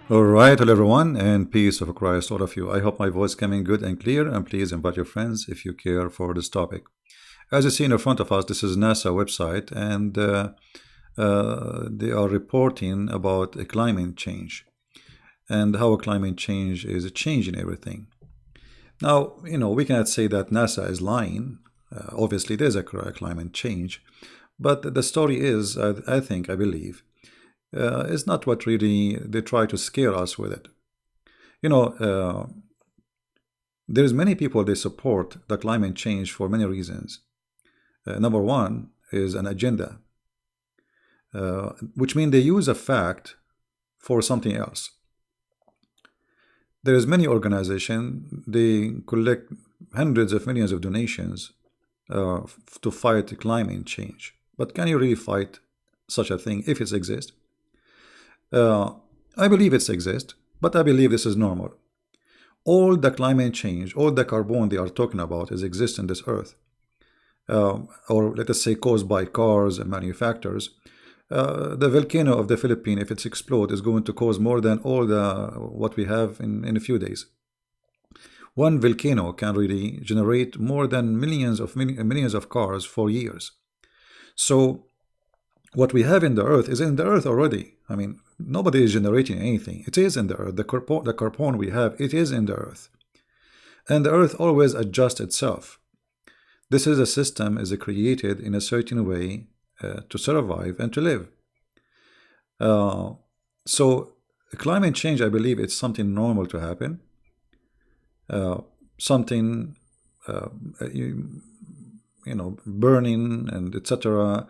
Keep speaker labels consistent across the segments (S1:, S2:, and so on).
S1: All right, hello everyone, and peace of Christ, all of you. I hope my voice coming good and clear, and please invite your friends if you care for this topic. As you see in front of us, this is NASA website, and they are reporting about a climate change and how a climate change is changing everything. Now, we cannot say that NASA is lying. Obviously, there's a climate change, but the story is, I believe, is not what really they try to scare us with it. You know, there's many people they support the climate change for many reasons. Number one is an agenda, which means they use a fact for something else. There is many organizations, they collect hundreds of millions of donations to fight climate change. But can you really fight such a thing if it exists? I believe it exists, but I believe this is normal. All the climate change, all the carbon they are talking about is exist in this earth. Or let us say caused by cars and manufacturers. The volcano of the Philippines, if it's explode, is going to cause more than all the what we have in a few days. One volcano can really generate more than millions of cars for years. So what we have in the earth is in the earth already. I mean, nobody is generating anything. It is in the earth. The carbon we have, it is in the earth. And the earth always adjusts itself. This is a system is created in a certain way to survive and to live. So climate change, I believe it's something normal to happen. Something, burning and etc.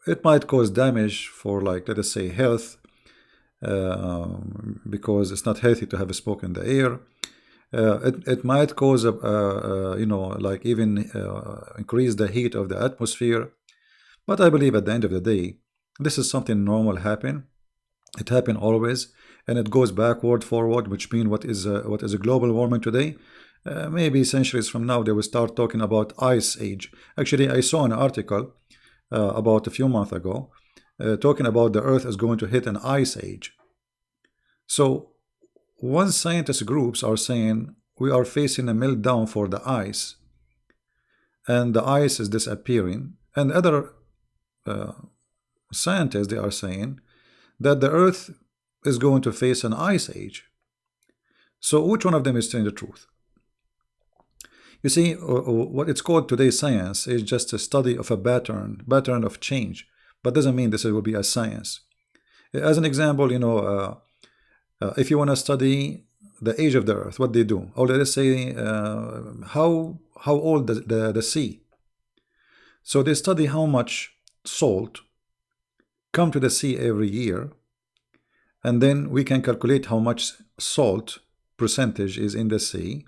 S1: It might cause damage for, like, let us say, health, because it's not healthy to have smoke in the air. It might cause like even increase the heat of the atmosphere. But I believe at the end of the day, this is something normal happen. It happen always, and it goes backward, forward, which means what is a global warming today. Maybe centuries from now, they will start talking about ice age. Actually, I saw an article about a few months ago, talking about the Earth is going to hit an ice age. So, one scientist groups are saying we are facing a meltdown for the ice, and the ice is disappearing, and other scientists they are saying that the Earth is going to face an ice age. So, which one of them is telling the truth? You see, what it's called today science is just a study of a pattern of change, but doesn't mean this will be a science. As an example, if you want to study the age of the earth, what they do, or let us say how old the sea. So they study how much salt come to the sea every year, and then we can calculate how much salt percentage is in the sea.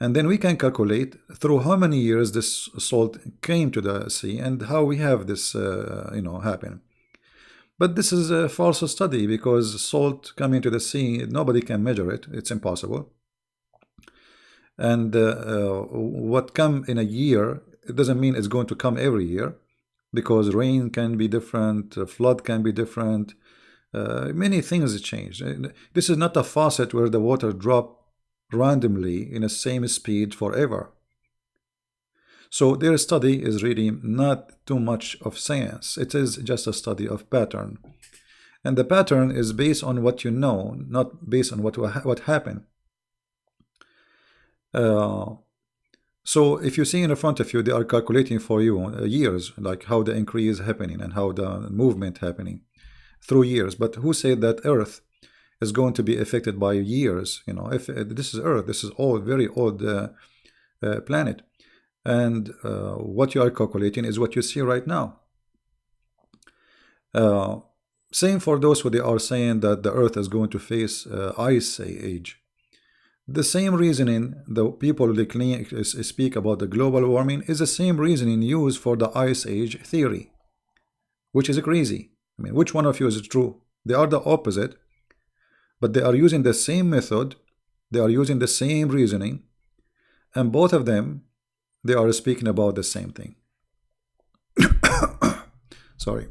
S1: And then we can calculate through how many years this salt came to the sea and how we have this, happen. But this is a false study, because salt coming to the sea, nobody can measure it. It's impossible. And what come in a year, it doesn't mean it's going to come every year, because rain can be different, flood can be different. Many things change. This is not a faucet where the water drop randomly in the same speed forever. So their study is really not too much of science. It is just a study of pattern, and the pattern is based on what you know, not based on what happened. So if you see in front of you, they are calculating for you years, like how the increase is happening and how the movement happening through years. But who said that Earth is going to be affected by years? If this is Earth, this is old, very old planet, and what you are calculating is what you see right now. Same for those who they are saying that the Earth is going to face ice age. The same reasoning the people they speak about the global warming is the same reasoning used for the ice age theory, which is crazy. I mean, which one of you is true? They are the opposite, but they are using the same method, they are using the same reasoning, and both of them, they are speaking about the same thing. Sorry.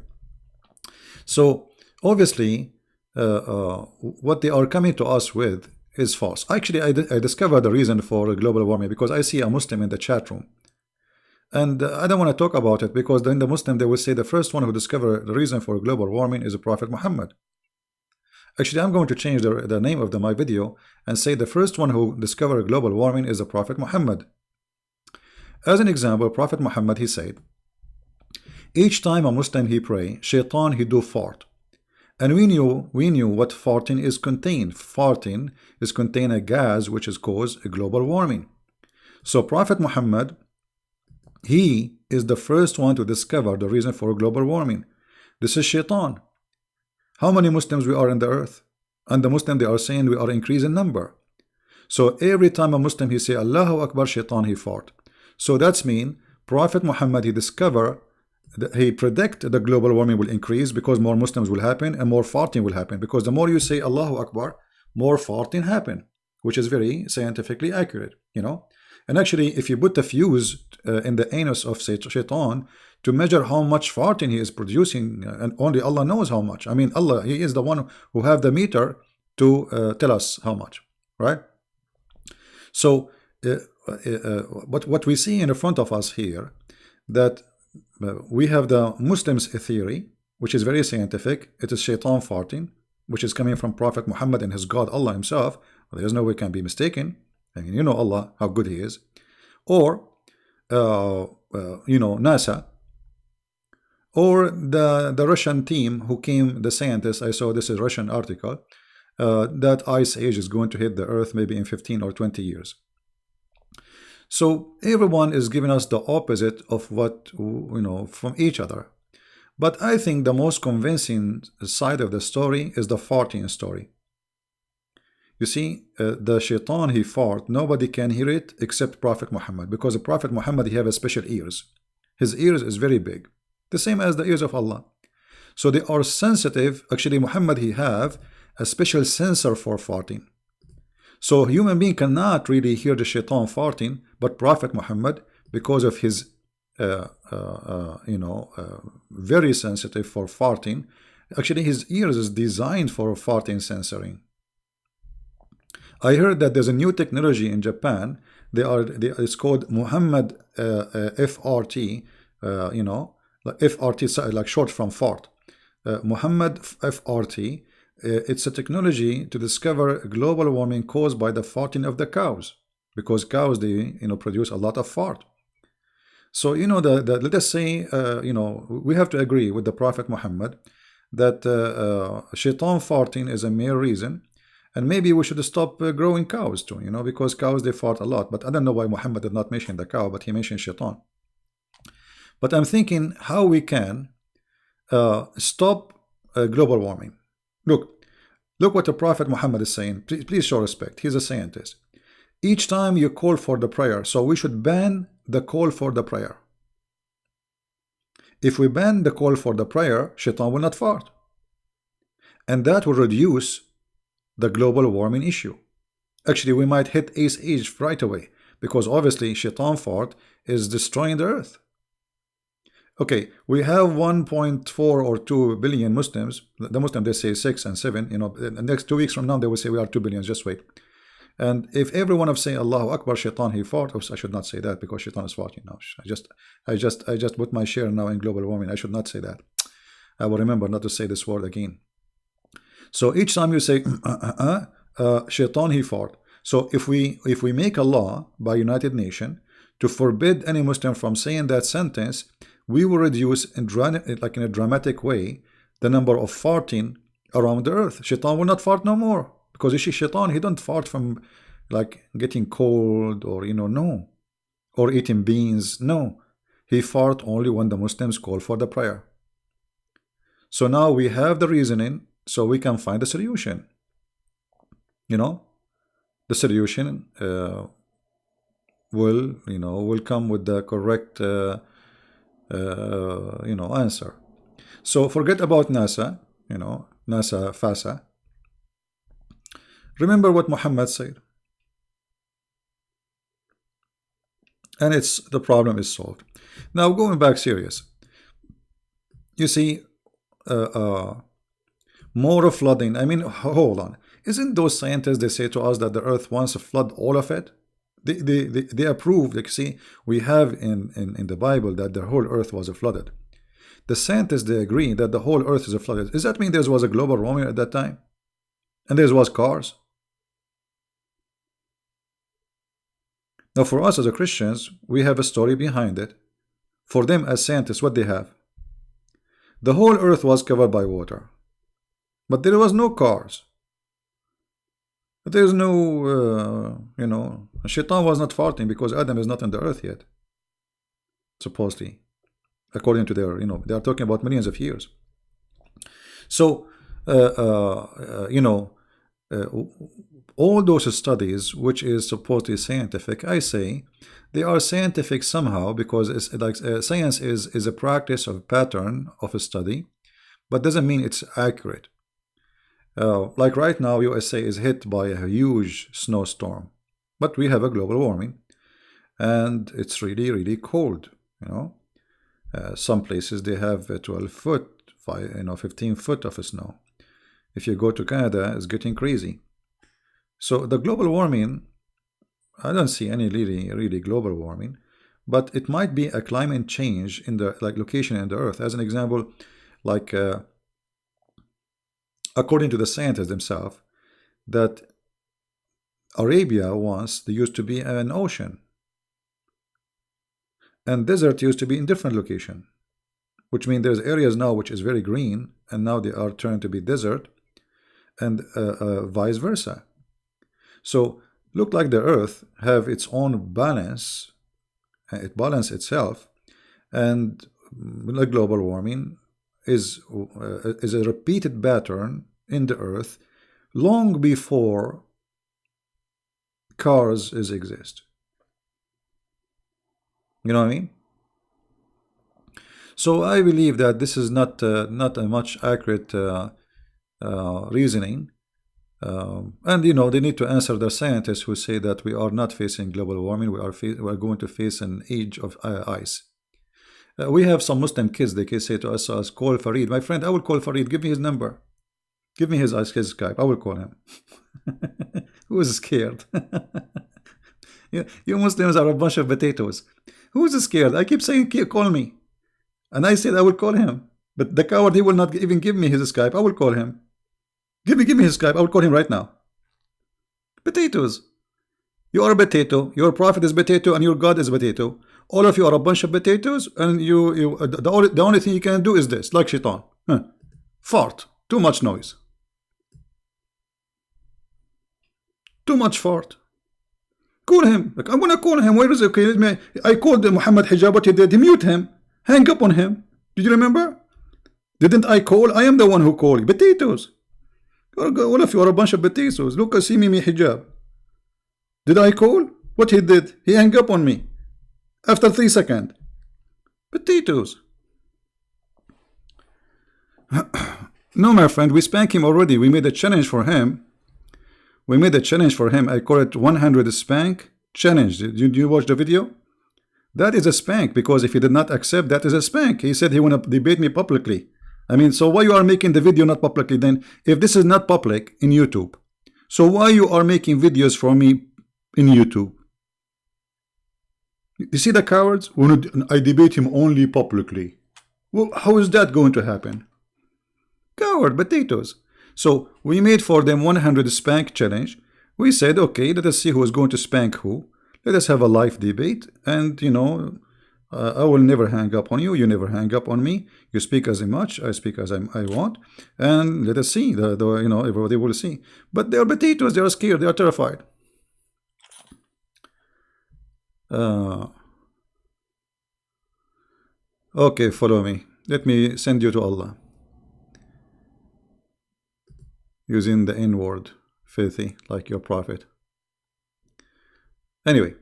S1: So obviously what they are coming to us with is false. Actually, I discovered the reason for global warming because I see a Muslim in the chat room. And I don't want to talk about it because then the Muslim, they will say the first one who discovered the reason for global warming is the Prophet Muhammad. Actually, I'm going to change the name of my video and say the first one who discovered global warming is the Prophet Muhammad. As an example, Prophet Muhammad, he said, each time a Muslim he pray, shaitan he do fart. And we knew what farting is contained. Farting is contain a gas which is cause a global warming. So Prophet Muhammad, he is the first one to discover the reason for global warming. This is shaitan. How many Muslims we are in the earth? And the Muslim, they are saying we are increasing number. So every time a Muslim he say Allahu Akbar, shaitan he fart. So that's mean Prophet Muhammad he discover, he predict the global warming will increase because more Muslims will happen and more farting will happen, because the more you say Allahu Akbar, more farting happen, which is very scientifically accurate, you know. And actually, if you put the fuse in the anus of shaitan to measure how much farting he is producing, and only Allah knows how much. I mean, Allah, he is the one who have the meter to tell us how much, right? So what we see in the front of us here, that we have the Muslims theory, which is very scientific. It is shaitan farting, which is coming from Prophet Muhammad and his God Allah himself. There is no way it can be mistaken. I mean, you know Allah, how good he is. Or you know, NASA, or the Russian team who came, the scientists, I saw this is a Russian article, that ice age is going to hit the earth maybe in 15 or 20 years. So everyone is giving us the opposite of what, you know, from each other. But I think the most convincing side of the story is the farting story. You see, the shaitan he fart, nobody can hear it except Prophet Muhammad, because the Prophet Muhammad he have a special ears. His ears is very big, the same as the ears of Allah. So they are sensitive. Actually, Muhammad he have a special sensor for farting. So a human being cannot really hear the shaitan farting, but Prophet Muhammad, because of his very sensitive for farting, actually his ears is designed for farting censoring. I heard that there's a new technology in Japan. It's called Muhammad FRT, FRT, like short from fart. Muhammad FRT, it's a technology to discover global warming caused by the farting of the cows, because cows, they produce a lot of fart. So let us say we have to agree with the Prophet Muhammad that shaitan farting is a mere reason. And maybe we should stop growing cows too, because cows, they fart a lot. But I don't know why Muhammad did not mention the cow, but he mentioned shaitan. But I'm thinking how we can stop global warming. Look what the Prophet Muhammad is saying. Please show respect. He's a scientist. Each time you call for the prayer, so we should ban the call for the prayer. If we ban the call for the prayer, shaitan will not fart. And that will reduce the global warming issue. Actually, we might hit ice age right away, because obviously shaitan fart is destroying the earth. Okay, we have 1.4 or 2 billion Muslims. The Muslims, they say 6 and 7. The next 2 weeks from now, they will say we are 2 billion. Just wait. And if every one of say Allahu Akbar, shaitan he fart. Oops, I should not say that because shaitan is farting now. I just put my share now in global warming. I should not say that. I will remember not to say this word again. So each time you say shaitan he fart. So if we make a law by United Nations to forbid any Muslim from saying that sentence, we will reduce in a dramatic way the number of farting around the earth. Shaitan will not fart no more, because you see, shaitan, he don't fart from like getting cold or no, or eating beans. No, he fart only when the Muslims call for the prayer. So now we have the reasoning, so we can find a solution. The solution will come with the correct answer. So forget about NASA, NASA, FASA. Remember what Muhammad said, and the problem is solved. Now going back serious, you see, More flooding. I mean, hold on. Isn't those scientists, they say to us that the earth wants to flood all of it? They approve. Like, see, we have in the Bible that the whole earth was flooded. The scientists, they agree that the whole earth is flooded. Does that mean there was a global warming at that time? And there was cars? Now, for us as a Christians, we have a story behind it. For them as scientists, what they have? The whole earth was covered by water. But there was no cars. There's no, Shaitan was not farting because Adam is not on the earth yet. Supposedly. According to their, they are talking about millions of years. So, all those studies, which is supposedly scientific, I say, they are scientific somehow because it's like science is a practice of pattern of a study, but doesn't mean it's accurate. Like right now, USA is hit by a huge snowstorm, but we have a global warming, and it's really, really cold. Some places they have 12 foot, 15 foot of snow. If you go to Canada, it's getting crazy. So the global warming, I don't see any really global warming, but it might be a climate change in the location in the earth. As an example, according to the scientists themselves, that Arabia once there used to be an ocean, and desert used to be in different location, which means there's areas now which is very green, and now they are turned to be desert, and vice versa. So look like the earth have its own balance, it balance itself, and the global warming is a repeated pattern in the earth long before cars exist. You know what I mean? So I believe that this is not a much accurate reasoning. And they need to answer the scientists who say that we are not facing global warming, we are going to face an age of ice. We have some Muslim kids, they can say to us, call Farid. My friend, I will call Farid, give me his number. Give me his Skype, I will call him. Who is scared? You Muslims are a bunch of potatoes. Who is scared? I keep saying, call me. And I said I will call him. But the coward, he will not even give me his Skype. I will call him. Give me his Skype. I will call him right now. Potatoes. You are a potato. Your prophet is potato and your God is potato. All of you are a bunch of potatoes, and the only thing you can do is this, like Shaitan. Fart. Too much noise. Too much fart. Call him. I'm gonna call him. Where is it? Okay, I called Muhammad Hijab, but he did. Mute him. Hang up on him. Did you remember? Didn't I call? I am the one who called. Potatoes. All of you are a bunch of potatoes. Look, see me Hijab. Did I call? What he did? He hung up on me. After 3 seconds. Potatoes. No, my friend, we spanked him already. We made a challenge for him. I call it 100 spank challenge. Did you watch the video? That is a spank, because if he did not accept, that is a spank. He said he want to debate me publicly. I mean, so why you are making the video not publicly then? If this is not public in YouTube, so why you are making videos for me in YouTube? You see the cowards? I debate him only publicly. Well, how is that going to happen? Coward potatoes. So we made for them 100 spank challenge. We said, okay, let us see who is going to spank who. Let us have a live debate, and I will never hang up on you. You never hang up on me. You speak as much. I speak as I want, and let us see. Everybody will see. But they are potatoes. They are scared. They are terrified. Okay, follow me. Let me send you to Allah. Using the N-word, filthy, like your prophet. Anyway,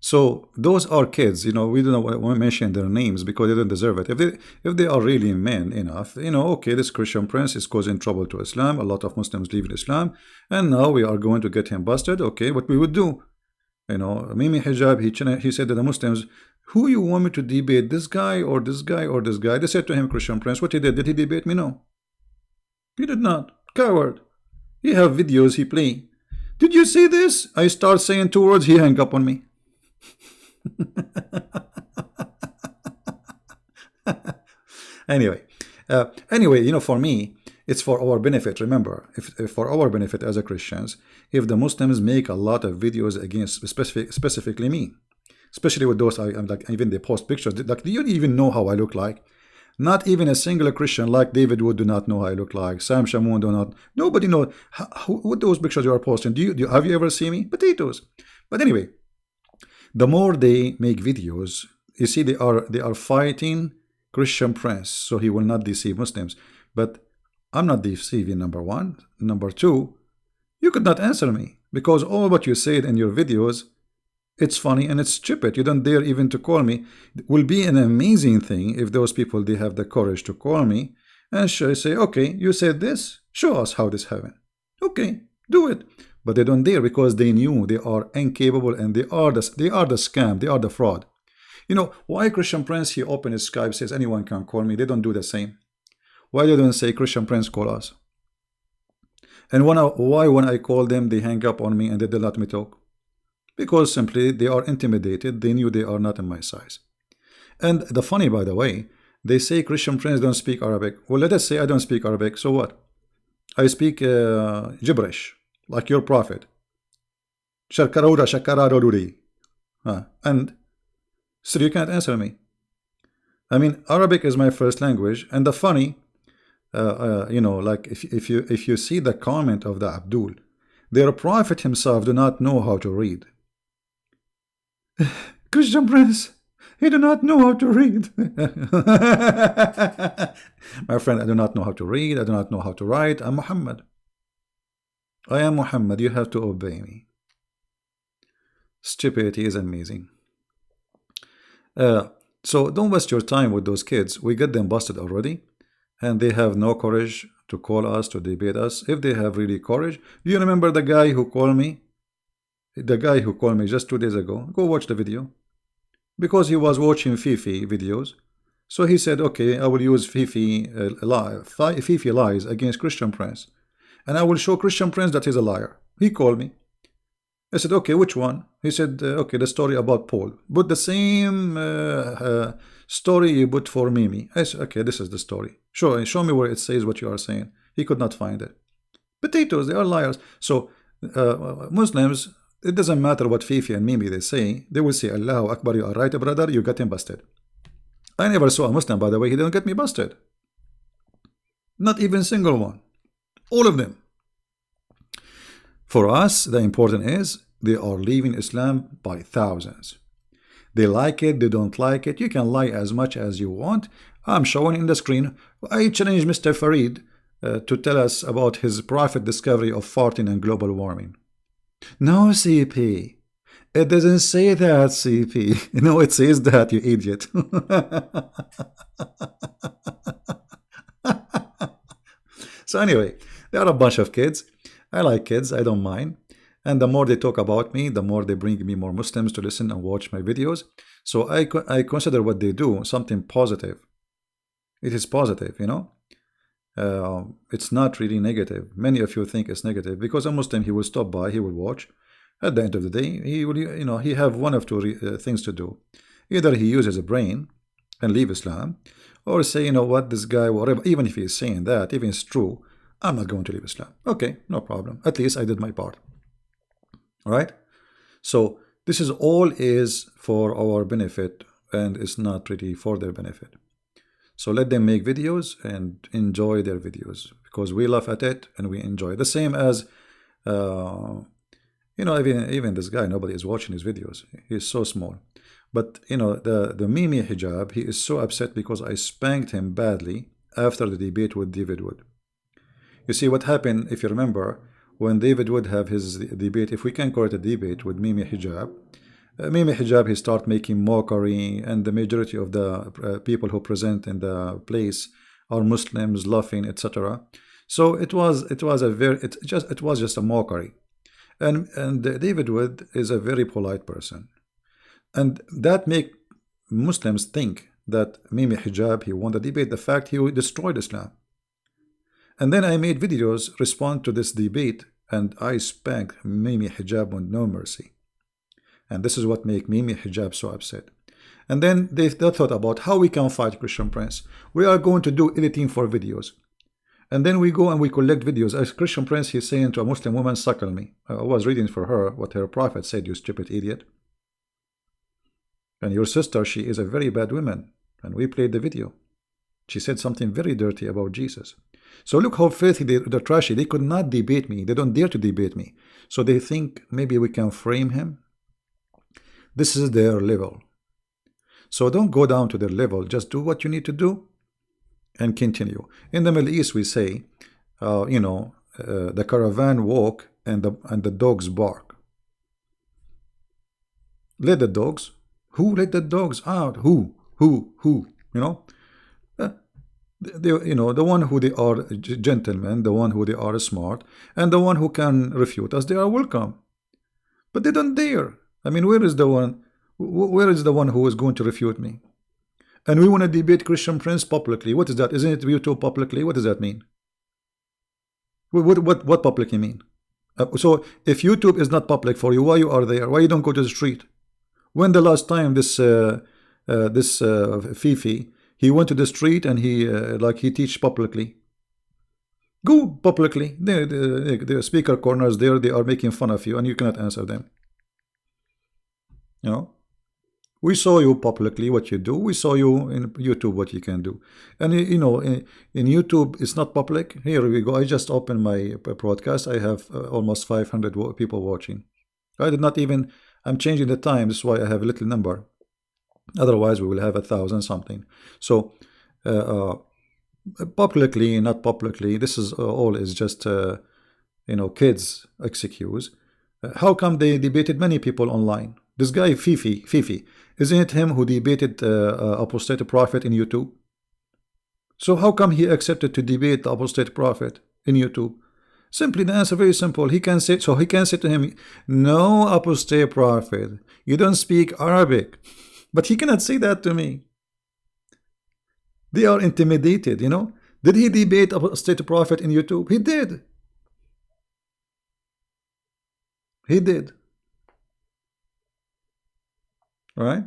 S1: so those are kids. We don't want to mention their names because they don't deserve it. If they are really men enough, okay, this Christian prince is causing trouble to Islam. A lot of Muslims leave Islam, and now we are going to get him busted. Okay, what we would do? Mimi Hijab, he said to the Muslims, who you want me to debate, this guy or this guy or this guy? They said to him, Christian prince, what he did he debate me? No. He did not. Coward. He have videos he play. Did you see this? I start saying 2 words, he hang up on me. Anyway, for me, it's for our benefit. Remember, if for our benefit as a Christians, if the Muslims make a lot of videos against specifically me, especially with those, I'm like, even they post pictures. Like, do you even know how I look like? Not even a single Christian like David Wood do not know how I look like. Sam Shamoun do not. Nobody knows what those pictures you are posting. Have you ever seen me? Potatoes. But anyway, the more they make videos, you see, they are fighting Christian Prince, so he will not deceive Muslims. But I'm not deceiving, number one. Number two, you could not answer me because all what you said in your videos, it's funny and it's stupid. You don't dare even to call me. It will be an amazing thing if those people, they have the courage to call me and say, okay, you said this, show us how this happened. Okay, do it. But they don't dare because they knew they are incapable and they are the scam, they are the fraud. You know, why Christian Prince, he opened his Skype, says anyone can call me. They don't do the same. Why they don't say Christian Prince call us? And why when I call them, they hang up on me and they don't let me talk? Because simply they are intimidated. They knew they are not in my size. And the funny, by the way, they say Christian Prince don't speak Arabic. Well, let us say I don't speak Arabic. So what? I speak gibberish, like your prophet. And so you can't answer me. I mean, Arabic is my first language. And the funny, you know, like if you see the comment of the Abdul, their prophet himself do not know how to read. Christian Prince, he do not know how to read. My friend, I do not know how to read. I do not know how to write. I'm Muhammad. I am Muhammad. You have to obey me. Stupidity is amazing. So don't waste your time with those kids. We get them busted already, and they have no courage to call us, to debate us. If they have really courage, you remember the guy who called me? The guy who called me just 2 days ago. Go watch the video. Because he was watching Fifi videos. So he said, okay, I will use Fifi lies against Christian Prince. And I will show Christian Prince that he's a liar. He called me. I said, okay, which one? He said, okay, the story about Paul. Put the same story you put for Mimi. I said, okay, this is the story. Show me where it says what you are saying. He could not find it. Potatoes, they are liars. So Muslims, it doesn't matter what Fifi and Mimi they say. They will say, Allahu Akbar, you are right, brother, you got him busted. I never saw a Muslim, by the way, he didn't get me busted. Not even single one. All of them. For us, the important is they are leaving Islam by thousands. They like it, they don't like it. You can lie as much as you want. I'm showing in the screen. I challenge Mr. Farid to tell us about his private discovery of farting and global warming. No, CP. It doesn't say that, CP. No, it says that, you idiot. So anyway, they are a bunch of kids. I like kids, I don't mind. And the more they talk about me, the more they bring me more Muslims to listen and watch my videos. So I consider what they do something positive. It is positive, you know. It's not really negative. Many of you think it's negative because a Muslim, he will stop by, he will watch. At the end of the day, he will, you know, he have one of two things to do. Either he uses a brain and leave Islam, or say, you know what, this guy, whatever, even if he's saying that, even if it's true, I'm not going to leave Islam. Okay, no problem. At least I did my part. All right? So this is all is for our benefit, and it's not really for their benefit. So let them make videos and enjoy their videos because we laugh at it and we enjoy it. The same as, you know, even this guy, nobody is watching his videos. He's so small. But, you know, the Mimi hijab, he is so upset because I spanked him badly after the debate with David Wood. You see what happened, if you remember, when David Wood have his debate, if we can call it a debate with Mimi hijab, he start making mockery, and the majority of the people who present in the place are Muslims, laughing, etc. So it was just a mockery, and David Wood is a very polite person, and that make Muslims think that Mimi hijab, he won the debate. The fact he destroyed Islam, And then I made videos respond to this debate, and I spanked Mimi Hijab with no mercy. And this is what made Mimi Hijab so upset. And then they thought about how we can fight Christian Prince. We are going to do editing for videos. And then we go and we collect videos. As Christian Prince, he's saying to a Muslim woman, suckle me. I was reading for her what her prophet said, you stupid idiot. And your sister, she is a very bad woman. And we played the video. She said something very dirty about Jesus. So look how filthy they're trashy. They could not debate me. They don't dare to debate me. So they think maybe we can frame him. This is their level. So don't go down to their level. Just do what you need to do and continue. In the Middle East, we say, the caravan walk and the dogs bark. Let the dogs. Who let the dogs out? Who? You know? The one who they are gentlemen, the one who they are smart, and the one who can refute us, they are welcome. But they don't dare. I mean, where is the one? Where is the one who is going to refute me? And we want to debate Christian Prince publicly. What is that? Isn't it YouTube publicly? What does that mean? What publicly mean? So if YouTube is not public for you, why you are there? Why you don't go to the street? When the last time this Fifi, he went to the street and he teach publicly? Go publicly. The speaker corners there, they are making fun of you and you cannot answer them. You know, we saw you publicly what you do. We saw you in YouTube what you can do. And in YouTube it's not public. Here we go. I just opened my broadcast. I have almost 500 people watching. I did not even. I'm changing the time. This is why I have a little number. Otherwise we will have 1,000 something. So publicly, not publicly. This is all is just kids excuse. How come they debated many people online? This guy Fifi, isn't it him who debated apostate prophet in YouTube? So how come he accepted to debate the apostate prophet in YouTube? Simply the answer very simple. He can say to him, no apostate prophet, you don't speak Arabic. But he cannot say that to me. They are intimidated, you know. Did he debate apostate prophet in YouTube? He did. He did. All right.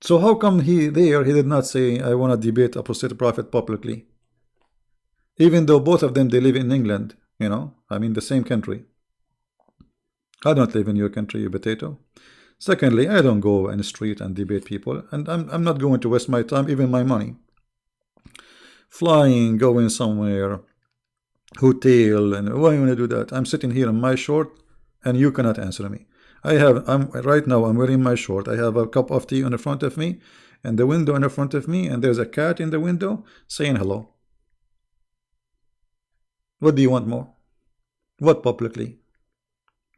S1: So how come he did not say, I want to debate apostate prophet publicly? Even though both of them, they live in England, you know, I mean the same country. I don't live in your country, you potato. Secondly, I don't go in the street and debate people, and I'm not going to waste my time, even my money. Flying, going somewhere, hotel, and why you want to do that? I'm sitting here in my short, and you cannot answer me. Right now I'm wearing my short. I have a cup of tea in the front of me, and the window in the front of me, and there's a cat in the window saying hello. What do you want more? What publicly?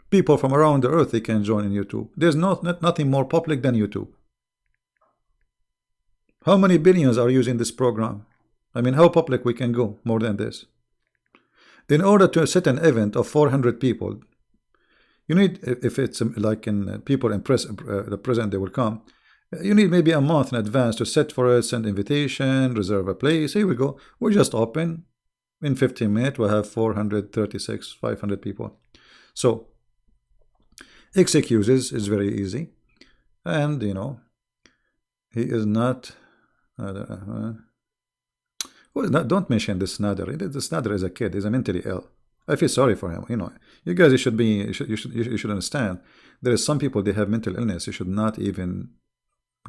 S1: People from around the earth, they can join in YouTube. There's nothing more public than YouTube. How many billions are using this program? I mean, how public we can go more than this? In order to set an event of 400 people, you need, if it's like in people in the president, they will come. You need maybe a month in advance to set for it, send invitation, reserve a place. Here we go. We just open. In 15 minutes, we'll have 436, 500 people. So, excuses is very easy. And, you know, he is not... don't mention this Nader. This Nader is a kid. He's mentally ill. I feel sorry for him. You know, you guys, you should understand. There is some people, they have mental illness. You should not even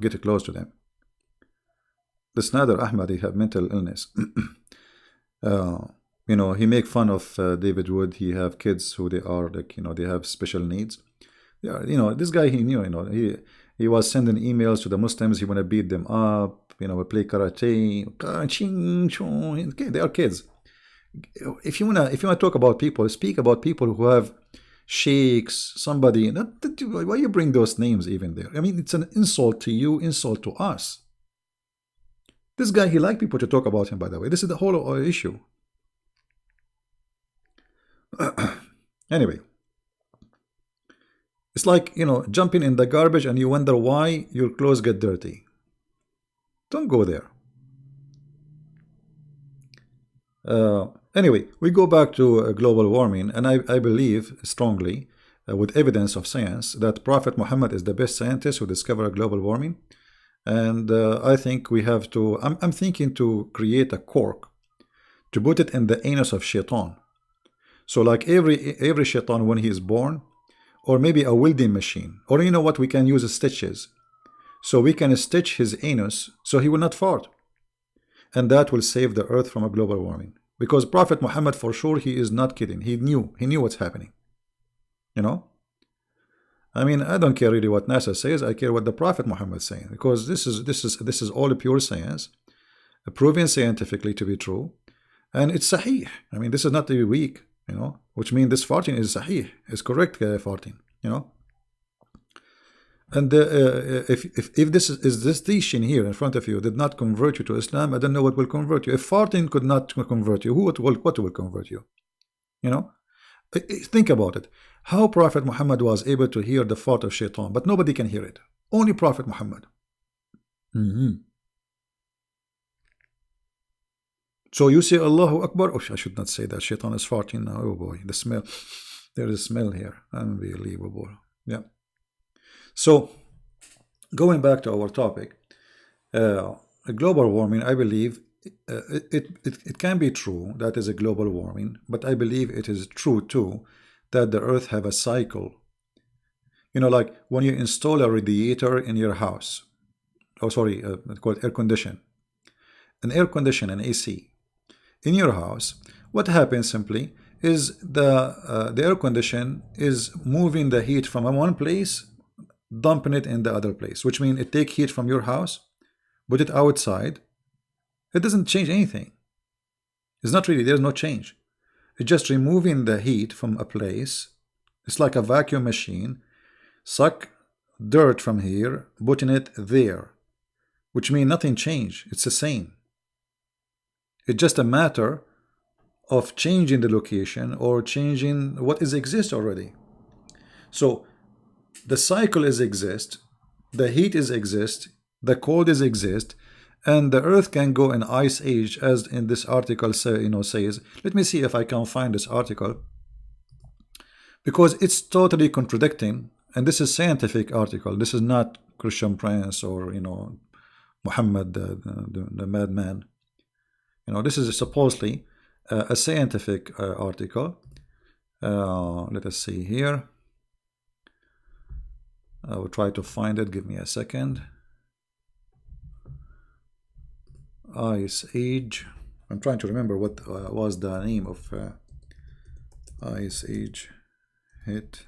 S1: get close to them. This Nader Ahmad, he have mental illness. You know, he make fun of David Wood. He have kids who they are like, you know, they have special needs. Yeah, you know, this guy, he knew, you know, he was sending emails to the Muslims. He want to beat them up. You know, we play karate. Okay, they are kids. If you wanna talk about people, speak about people who have sheikhs, somebody. Why you bring those names even there? I mean, it's an insult to you, insult to us. This guy, he like people to talk about him, by the way. This is the whole issue. Anyway, it's like, you know, jumping in the garbage and you wonder why your clothes get dirty. Don't go there. Anyway, we go back to global warming, and I believe strongly, with evidence of science, that Prophet Muhammad is the best scientist who discovered global warming. And I think we have to, I'm thinking to create a cork to put it in the anus of Shaitan. So like every Shaitan when he is born, or maybe a welding machine, or you know what, we can use stitches. So we can stitch his anus so he will not fart. And that will save the earth from a global warming. Because Prophet Muhammad, for sure, he is not kidding. He knew what's happening. You know? I mean, I don't care really what NASA says. I care what the Prophet Muhammad is saying, because this is all pure science, proven scientifically to be true, and it's sahih. I mean, this is not to be weak, you know, which means this farting is sahih, is correct farting, you know. And if this teaching here in front of you did not convert you to Islam, I don't know what will convert you. If farting could not convert you, what will convert you? You know, think about it. How Prophet Muhammad was able to hear the fart of Shaitan, but nobody can hear it. Only Prophet Muhammad. So you say Allahu Akbar. Oh, I should not say that. Shaitan is farting now. Oh boy, the smell. There is smell here. Unbelievable. Yeah. So, going back to our topic, global warming, I believe it can be true that is a global warming, but I believe it is true too that the earth have a cycle. You know, like when you install a radiator in your house, called air condition, an AC in your house, what happens simply is the air condition is moving the heat from one place, dumping it in the other place, which means it take heat from your house, put it outside. It doesn't change anything. It's not really, there's no change. It's just removing the heat from a place. It's like a vacuum machine, suck dirt from here, putting it there, which means nothing changed. It's the same. It's just a matter of changing the location or changing what is exist already. So the cycle is exist, the heat is exist, the cold is exist, and the earth can go in ice age, as in this article says. Let me see if I can find this article, because it's totally contradicting, and this is scientific article. This is not Christian Prince or Muhammad the madman. This is supposedly a scientific article. Let us see here. I will try to find it. Give me a second. Ice Age. I'm trying to remember what was the name of Ice Age hit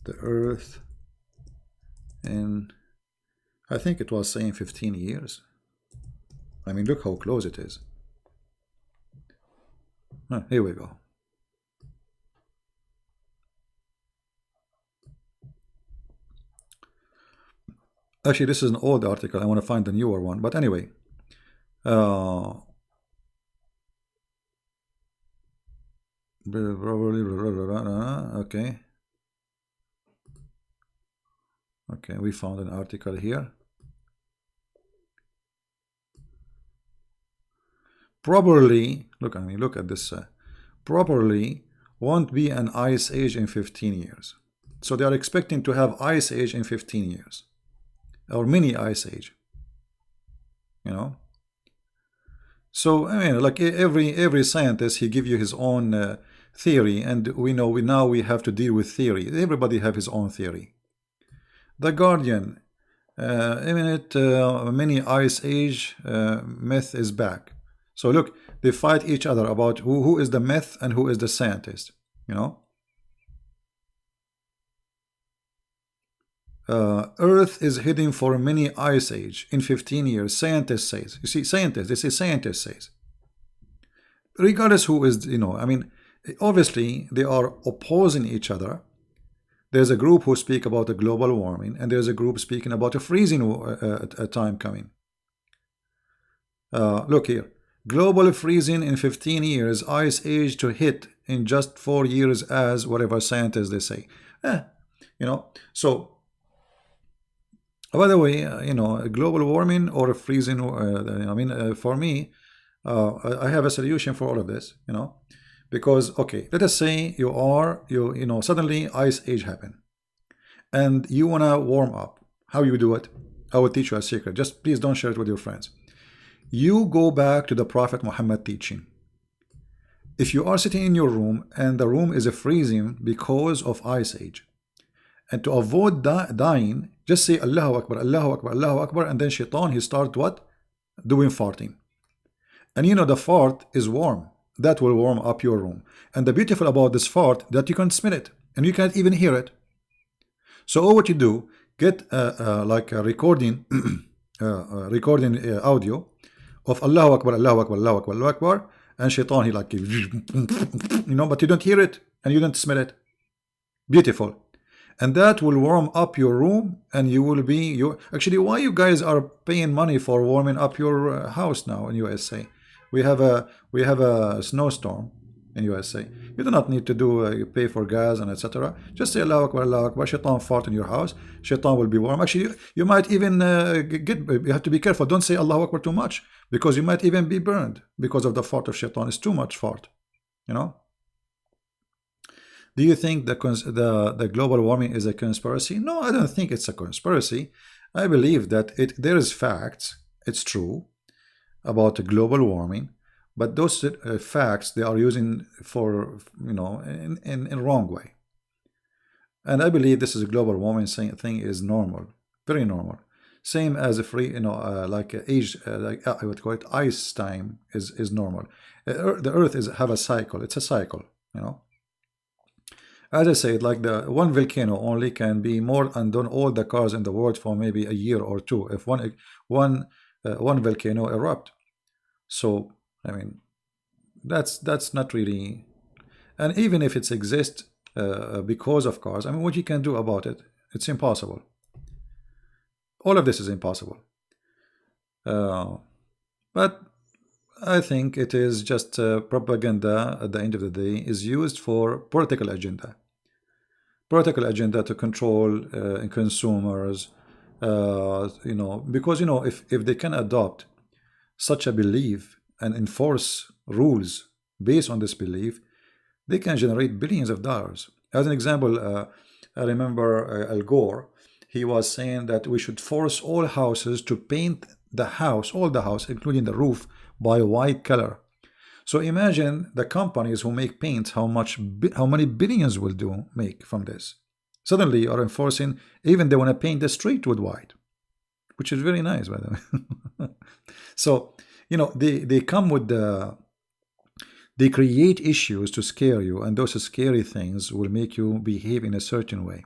S1: the Earth in, I think it was saying 15 years. I mean, look how close it is. Here we go. Actually, this is an old article. I want to find the newer one. But anyway. Okay. Okay, we found an article here. Probably, look at this. Probably won't be an ice age in 15 years. So they are expecting to have ice age in 15 years. Or mini ice age. So I mean, like every scientist, he give you his own theory, and we know we have to deal with theory. Everybody have his own theory. The Guardian, mini ice age myth is back. So look, they fight each other about who is the myth and who is the scientist. Earth is heading for a mini ice age in 15 years. Scientists says. You see, scientists. They say scientists says. Regardless who is, I mean, obviously they are opposing each other. There's a group who speak about a global warming, and there's a group speaking about a freezing time coming. Look here. Global freezing in 15 years, ice age to hit in just 4 years, as whatever scientists they say. So, by the way, global warming or freezing, for me, I have a solution for all of this, you know, because okay, let us say you know, suddenly ice age happen and you want to warm up. How you do it? I will teach you a secret. Just please don't share it with your friends. You go back to the Prophet Muhammad teaching. If you are sitting in your room and the room is freezing because of ice age, and to avoid dying, just say Allahu Akbar, Allahu Akbar, Allahu Akbar, and then shaitan, he start what? Doing farting. And you know the fart is warm. That will warm up your room. And the beautiful about this fart that you can smell it and you can't even hear it. So all what you do, get like a recording, audio of Allahu Akbar, Allahu Akbar, Allahu Akbar, Allahu Akbar, and shaitan, he like, you know, but you don't hear it and you don't smell it. Beautiful. And that will warm up your room, and you will be actually, why you guys are paying money for warming up your house now in USA? We have a snowstorm in USA. You do not need to do you pay for gas and etc. Just say Allahu Akbar, Allahu Akbar, shaitan fart in your house, shaitan will be warm. Actually, you might even you have to be careful. Don't say Allahu Akbar too much, because you might even be burned because of the fart of shaitan. It's too much fart, you know. Do you think the global warming is a conspiracy? No, I don't think it's a conspiracy. I believe that there is facts. It's true about global warming, but those facts they are using for, you know, in wrong way. And I believe this is a global warming thing is normal, very normal. Same as a free, you know, like age, like I would call it ice time is normal. The Earth have a cycle. It's a cycle, you know. As I said, like the one volcano only can be more than all the cars in the world for maybe a year or two if one volcano erupt. So I mean, that's not really, and even if it exists because of cars, I mean, what you can do about it? It's impossible. All of this is impossible. But I think it is just propaganda at the end of the day, is used for political agenda. Political agenda to control consumers, you know, because, you know, if they can adopt such a belief and enforce rules based on this belief, they can generate billions of dollars. As an example, I remember Al Gore, he was saying that we should force all houses to paint the house, all the house, including the roof, by a white color. So imagine the companies who make paint, how many billions will make from this. Suddenly you are enforcing, even they want to paint the street with white, which is very nice, by the way. So, you know, they come with they create issues to scare you, and those scary things will make you behave in a certain way.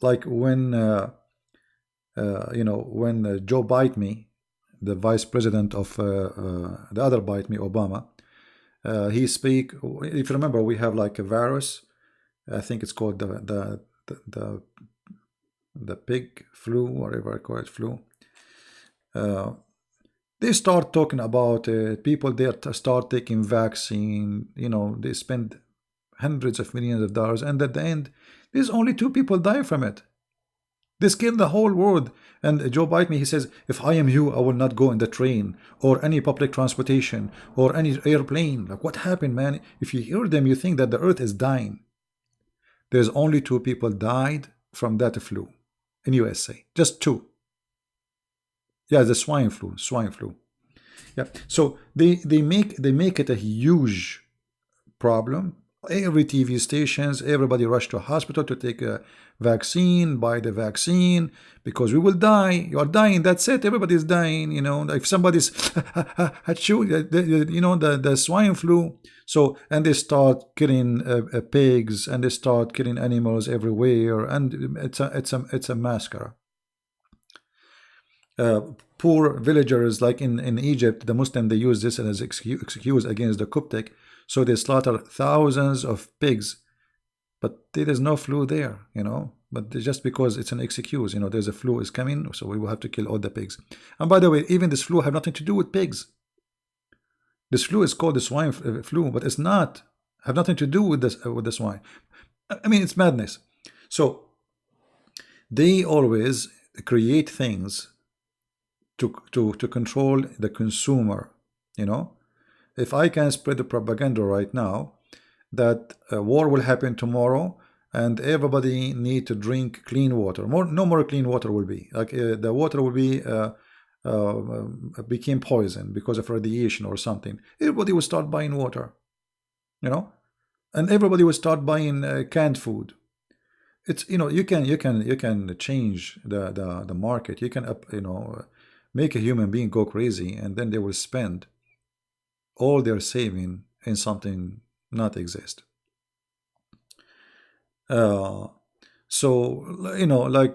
S1: Like when you know, when Joe Biden, the vice president of the other Biden, Obama, he speak. If you remember, we have like a virus. I think it's called the pig flu, whatever I call it, flu. They start talking about it. People there start taking vaccine. You know, they spend hundreds of millions of dollars, and at the end, there's only 2 people die from it. They scare the whole world. And Joe Biden, he says, if I am you, I will not go in the train or any public transportation or any airplane. Like, what happened, man? If you hear them, you think that the earth is dying. There's only 2 people died from that flu in USA. Just 2. Yeah, the swine flu. Yeah. So they make it a huge problem. Every TV stations, everybody rush to a hospital to take a vaccine, buy the vaccine, because we will die. You are dying. That's it. Everybody's dying. You know, if somebody's you know, the swine flu. So, and they start killing pigs, and they start killing animals everywhere, and it's a massacre. Poor villagers, like in Egypt, the Muslim, they use this as excuse against the Coptic. So they slaughter thousands of pigs, but there is no flu there, you know. But just because it's an excuse, you know, there's a flu is coming, so we will have to kill all the pigs. And by the way, even this flu have nothing to do with pigs. This flu is called the swine flu, but it's not have nothing to do with the swine. I mean, it's madness. So they always create things to control the consumer You know, if I can spread the propaganda right now that a war will happen tomorrow and everybody need to drink clean water, no more clean water will be like the water will be became poison because of radiation or something. Everybody will start buying water, you know, and everybody will start buying canned food. It's, you know, you can change the market. You can make a human being go crazy, and then they will spend all their saving in something not exist. So you know, like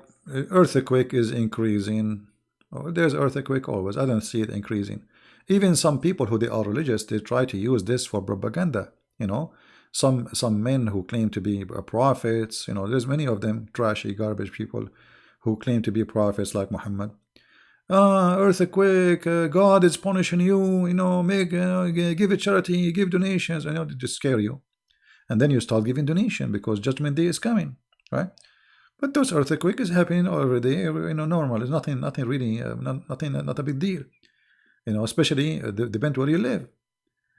S1: earthquake is increasing. Oh, there's earthquake always. I don't see it increasing. Even some people who they are religious, they try to use this for propaganda. You know, some men who claim to be prophets. You know, there's many of them trashy garbage people who claim to be prophets like Muhammad. Earthquake, God is punishing you. You know, make give it charity, give donations. I know to scare you, and then you start giving donation because judgment day is coming, right? But those earthquake is happening every day, you know, normal. It's nothing really, not a big deal. You know, especially depend where you live.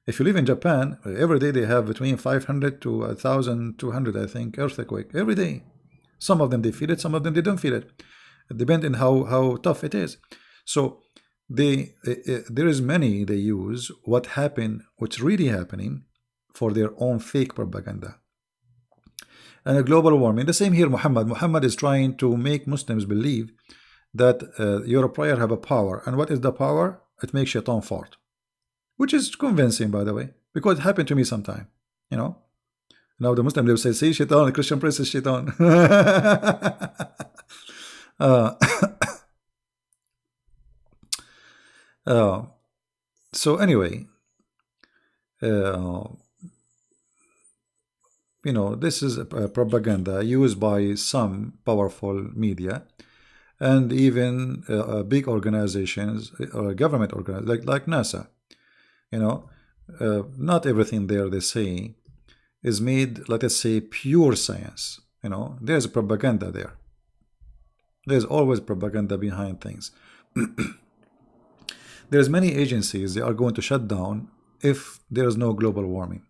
S1: If you live in Japan, every day they have between 500 to 1,200, I think, earthquake every day. Some of them they feel it, some of them they don't feel it. It depends on how tough it is. So they there is many they use what happened, what's really happening, for their own fake propaganda. And a global warming, the same here. Muhammad is trying to make Muslims believe that your prayer have a power. And what is the power? It makes shaitan fart, which is convincing, by the way, because it happened to me sometime, you know. Now the Muslim, they will say, see, shaitan, the Christian prayer is shaitan. uh, so anyway, you know, this is a propaganda used by some powerful media and even big organizations or government organizations like NASA. You know, not everything there they say is made, let us say, pure science. You know, there's propaganda there. There's always propaganda behind things. There's many agencies they are going to shut down if there is no global warming.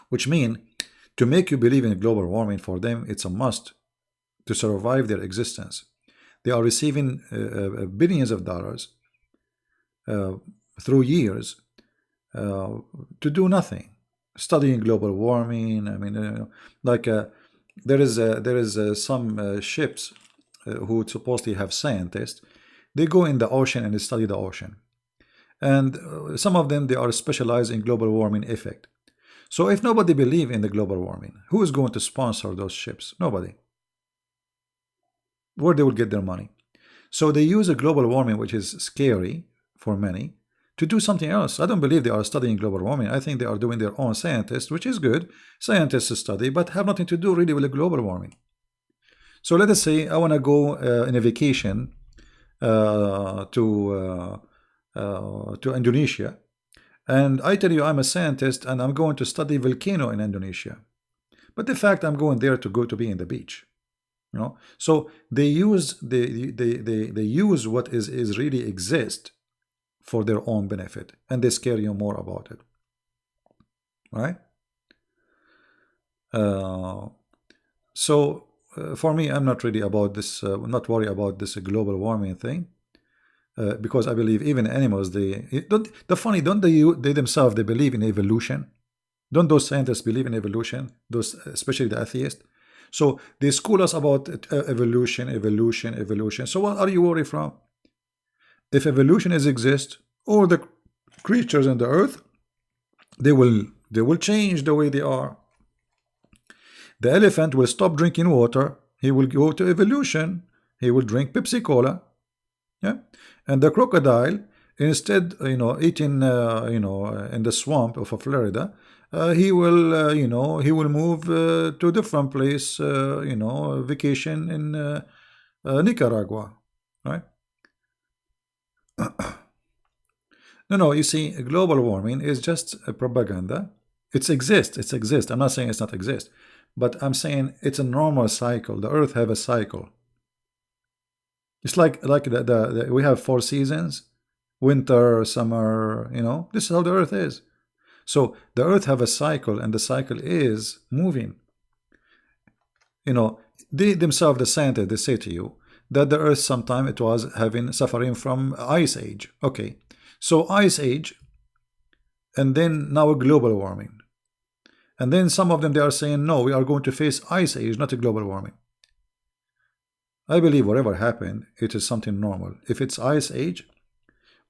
S1: Which mean, to make you believe in global warming, for them it's a must to survive their existence. They are receiving billions of dollars through years to do nothing, studying global warming. I mean, like there is some ships who supposedly have scientists. They go in the ocean and they study the ocean, and some of them they are specialized in global warming effect. So if nobody believe in the global warming, who is going to sponsor those ships? Nobody. Where they will get their money? So they use a global warming, which is scary for many, to do something else. I don't believe they are studying global warming. I think they are doing their own scientists, which is good. Scientists study, but have nothing to do really with the global warming. So let us say I want to go in a vacation to Indonesia, and I tell you I'm a scientist and I'm going to study volcano in Indonesia, but the fact I'm going there to be in the beach, you know. So they use they use what is really exist for their own benefit, and they scare you more about it, right? So for me, I'm not really about this. Not worried about this global warming thing. Because I believe even animals, they don't. The funny, don't they themselves they believe in evolution? Don't those scientists believe in evolution? Those, especially the atheists. So they school us about evolution, evolution, evolution. So what are you worried from? If evolution is exist, all the creatures on the earth, they will change the way they are. The elephant will stop drinking water. He will go to evolution. He will drink Pepsi Cola. Yeah, and the crocodile, instead, you know, eating, in the swamp of Florida, he will, he will move to a different place, vacation in Nicaragua, right? No, you see, global warming is just a propaganda. It exists. I'm not saying it's not exist, but I'm saying it's a normal cycle. The Earth have a cycle. It's like we have 4 seasons: winter, summer. This is how the earth is. So the earth have a cycle, and the cycle is moving. They themselves, the scientists, they say to you that the earth sometime it was suffering from ice age. Okay, so ice age, and then now a global warming. And then some of them, they are saying, no, we are going to face ice age, not a global warming. I believe whatever happened, it is something normal. If it's ice age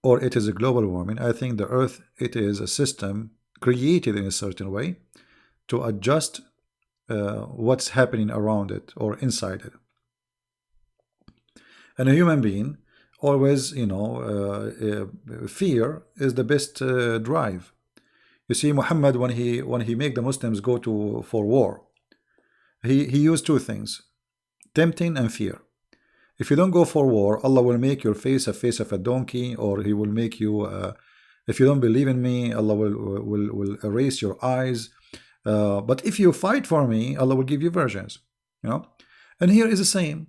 S1: or it is a global warming, I think the earth, it is a system created in a certain way to adjust what's happening around it or inside it. And a human being always, fear is the best drive. You see, Muhammad, when he made the Muslims go for war, he used 2 things: tempting and fear. If you don't go for war, Allah will make your face a face of a donkey, or He will make you. If you don't believe in me, Allah will erase your eyes. But if you fight for me, Allah will give you virgins. And here is the same.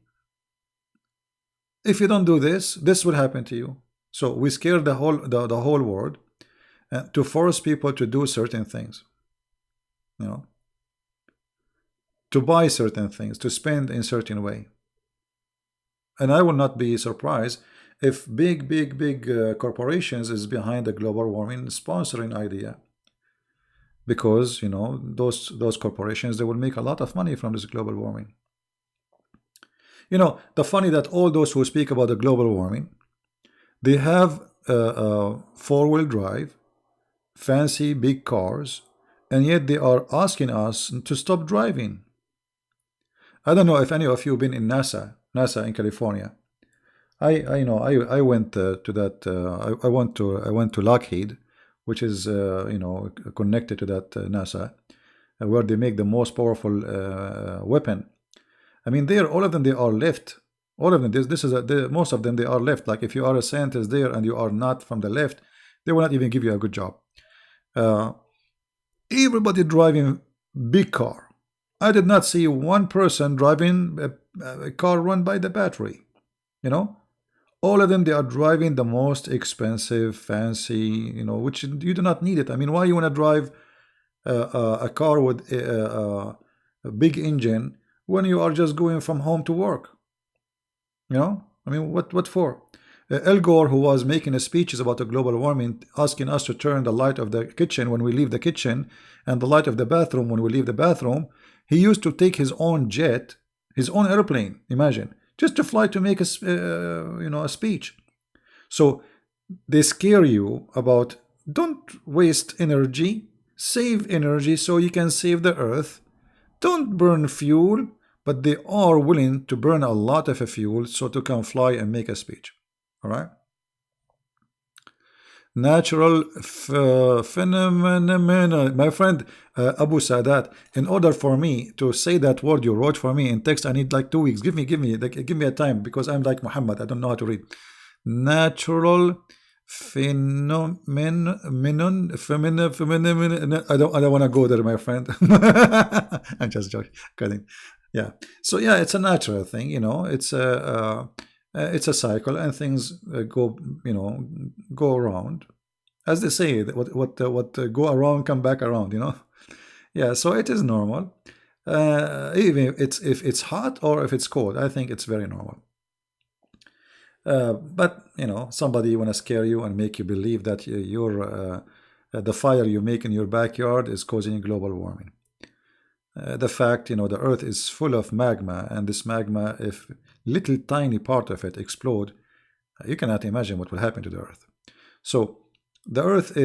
S1: If you don't do this, this will happen to you. So we scare the whole world to force people to do certain things. To buy certain things, to spend in certain way. And I will not be surprised if big corporations is behind the global warming sponsoring idea, because those corporations, they will make a lot of money from this global warming. The funny that all those who speak about the global warming, they have 4-wheel drive, fancy big cars, and yet they are asking us to stop driving. I don't know if any of you been in NASA in California. I went to that. I went to Lockheed, which is connected to that NASA, where they make the most powerful weapon. I mean, there, all of them, they are left. All of them. This is most of them, they are left. Like if you are a scientist there and you are not from the left, they will not even give you a good job. Everybody driving big car. I did not see one person driving a car run by the battery. All of them, they are driving the most expensive, fancy, which you do not need it. I mean, why you want to drive a car with a big engine when you are just going from home to work? I mean, what for? Al Gore, who was making speeches about the global warming, asking us to turn the light of the kitchen when we leave the kitchen and the light of the bathroom when we leave the bathroom, he used to take his own jet, his own airplane, imagine, just to fly to make a speech. So they scare you about, don't waste energy, save energy so you can save the earth, don't burn fuel, but they are willing to burn a lot of fuel so to come fly and make a speech. All right. Natural phenomenon, my friend Abu Sadat. In order for me to say that word you wrote for me in text, I need like 2 weeks. Give me a time, because I'm like Muhammad. I don't know how to read. Natural phenomenon. I don't want to go there, my friend. I'm just joking. Yeah. So yeah, it's a natural thing. It's a cycle, and things go around, as they say. What go around come back around. Yeah. So it is normal. Even if it's hot or if it's cold, I think it's very normal. But somebody want to scare you and make you believe that the fire you make in your backyard is causing global warming. The fact, the earth is full of magma, and this magma, if little tiny part of it explode, you cannot imagine what will happen to the earth. So the earth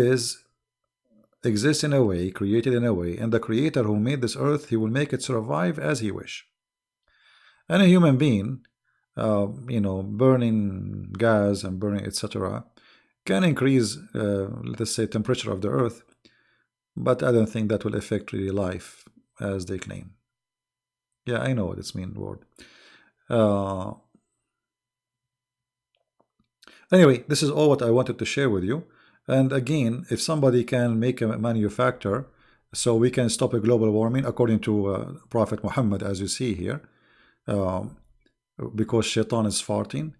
S1: exists in a way, created in a way, and the creator who made this earth, he will make it survive as he wish. And a human being, burning gas and burning etc., can increase, let us say, temperature of the earth, but I don't think that will affect really life as they claim. Yeah, I know what it's mean word. Anyway, this is all what I wanted to share with you. And again, if somebody can make a manufacture so we can stop a global warming, according to Prophet Muhammad, as you see here, because shaitan is farting,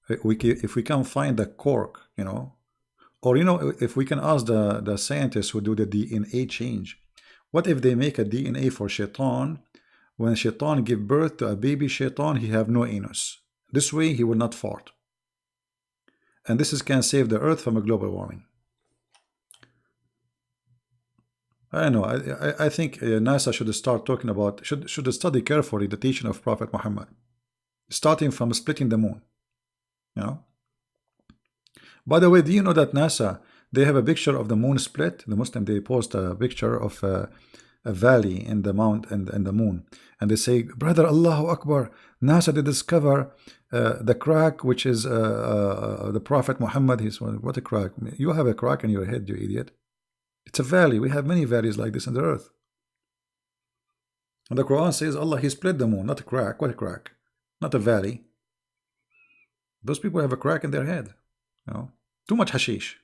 S1: If we can find the cork, or if we can ask the scientists who do the DNA change, what if they make a DNA for shaitan? When shaitan give birth to a baby shaitan, he have no anus. This way he will not fart. And this can save the earth from a global warming. I know. I think NASA should start talking about, should study carefully the teaching of Prophet Muhammad, starting from splitting the moon. By the way, do you know that NASA, they have a picture of the moon split? The Muslim, they post a picture of a valley in the mount and the moon, and they say, brother, Allahu Akbar, NASA did discover the crack, which is the Prophet Muhammad. He's, what a crack. You have a crack in your head, you idiot. It's a valley. We have many valleys like this in the earth. And the Quran says Allah, he split the moon, not a crack. What a crack? Not a valley. Those people have a crack in their head. Too much hashish.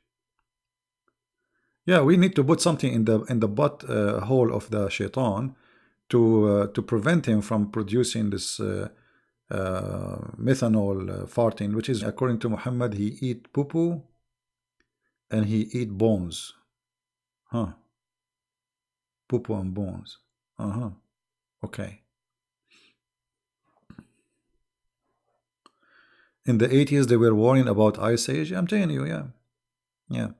S1: Yeah, we need to put something in the butt hole of the shaitan to prevent him from producing this methanol farting, which is, according to Muhammad, he eat poo-poo and he eat bones. Poo-poo and bones. Okay. In the 80s, they were warning about Ice Age. I'm telling you, yeah.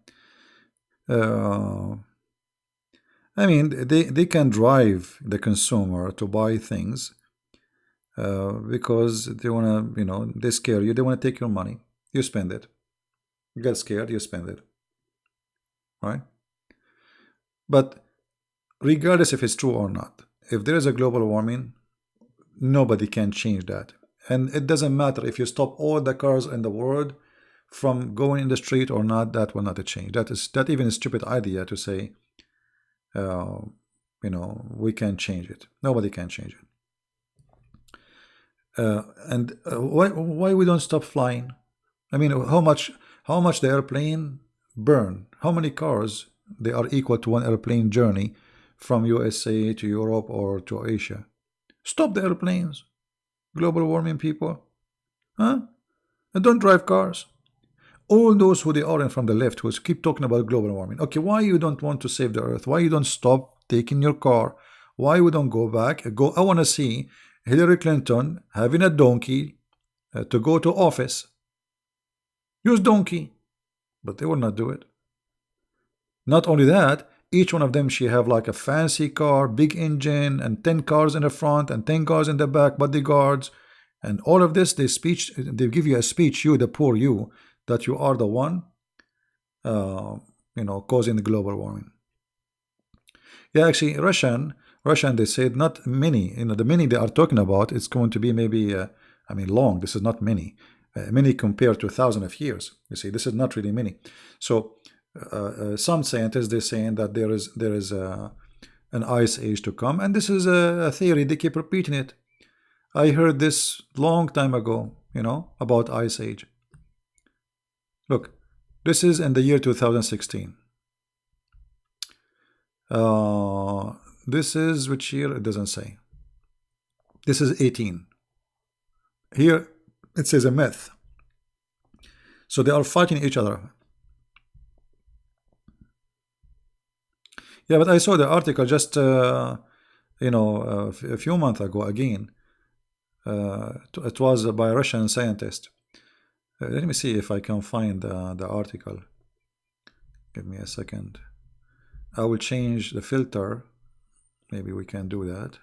S1: I mean, they can drive the consumer to buy things because they want to, they scare you. They want to take your money. You spend it. You get scared, you spend it. Right? But regardless if it's true or not, if there is a global warming, nobody can change that. And it doesn't matter if you stop all the cars in the world from going in the street or not, that will not change. That even a stupid idea to say, we can change it. Nobody can change it. Why we don't stop flying? I mean, how much the airplane burn? How many cars they are equal to one airplane journey from USA to Europe or to Asia? Stop the airplanes, global warming people. And don't drive cars. All those who they are in from the left who keep talking about global warming. Okay, why you don't want to save the earth? Why you don't stop taking your car? Why we don't go back? I want to see Hillary Clinton having a donkey to go to office. Use donkey. But they will not do it. Not only that, each one of them, she have like a fancy car, big engine, and 10 cars in the front and 10 cars in the back, bodyguards, and all of this. They give you a speech, you, the poor you, that you are the one, causing the global warming. Yeah, actually, Russian, they said not many. The many they are talking about, it's going to be maybe, long. This is not many. Many compared to thousands of years. You see, this is not really many. So some scientists, they're saying that there is an ice age to come, and this is a theory. They keep repeating it. I heard this long time ago, about ice age. Look, this is in the year 2016. This is which year? It doesn't say. This is 18. Here it says a myth. So they are fighting each other. Yeah, but I saw the article just a few months ago again. It was by a Russian scientist. Let me see if I can find the article. Give me a second. I will change the filter. Maybe we can do that.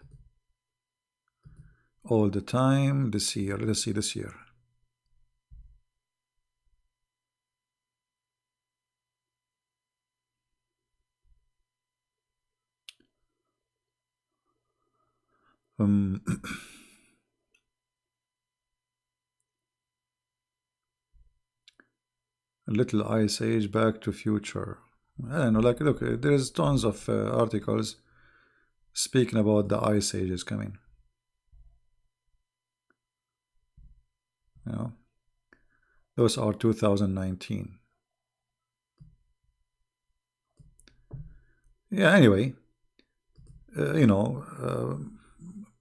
S1: All the time this year. Let's see this year. Little Ice Age, Back to Future. I don't know, look, there's tons of articles speaking about the Ice Age is coming. Those are 2019. Yeah, anyway,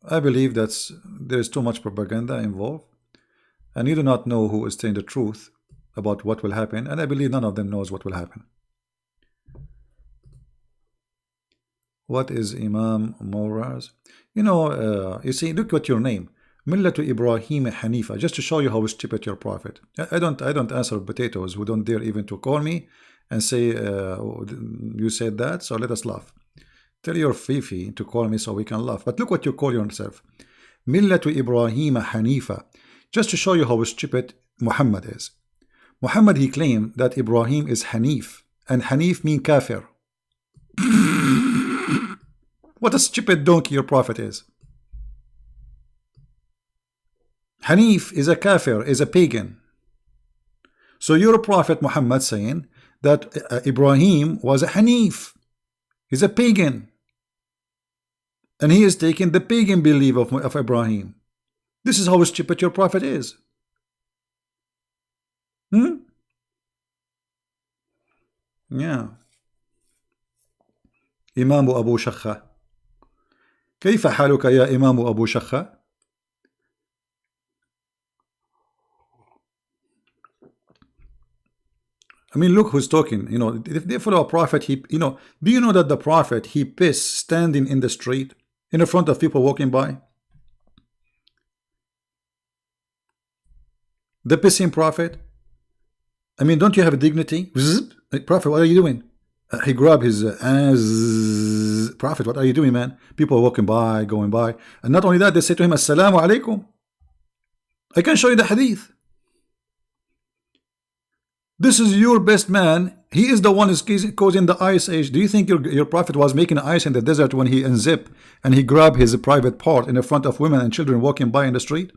S1: I believe there's too much propaganda involved. and you do not know who is telling the truth about what will happen, and I believe none of them knows what will happen. What is Imam Moraz? You see, look at your name, Millatu Ibrahim Hanifa, just to show you how stupid your prophet. I don't answer potatoes who don't dare even to call me and say you said that, so let us laugh. Tell your Fifi to call me so we can laugh. But look what you call yourself, Millatu Ibrahim Hanifa, just to show you how stupid Muhammad is. Muhammad, he claimed that Ibrahim is Hanif, and Hanif mean kafir. What a stupid donkey your prophet is. Hanif is a kafir, is a pagan. So your prophet Muhammad saying that Ibrahim was a Hanif. He's a pagan. And he is taking the pagan belief of Ibrahim. This is how stupid your prophet is. Yeah. إمام أبو شخة. كيف حالك يا إمام أبو شخة؟ I mean, look who's talking. If they follow a prophet, do you know that the prophet, he pissed standing in the street in the front of people walking by? The pissing prophet. I mean, don't you have a dignity? Prophet, what are you doing? He grabbed his prophet, what are you doing, man? People are walking by, going by. And not only that, they say to him, Assalamu alaikum. I can show you the hadith. This is your best man. He is the one who's causing the ice age. Do you think your prophet was making ice in the desert when he unzipped and he grabbed his private part in the front of women and children walking by in the street?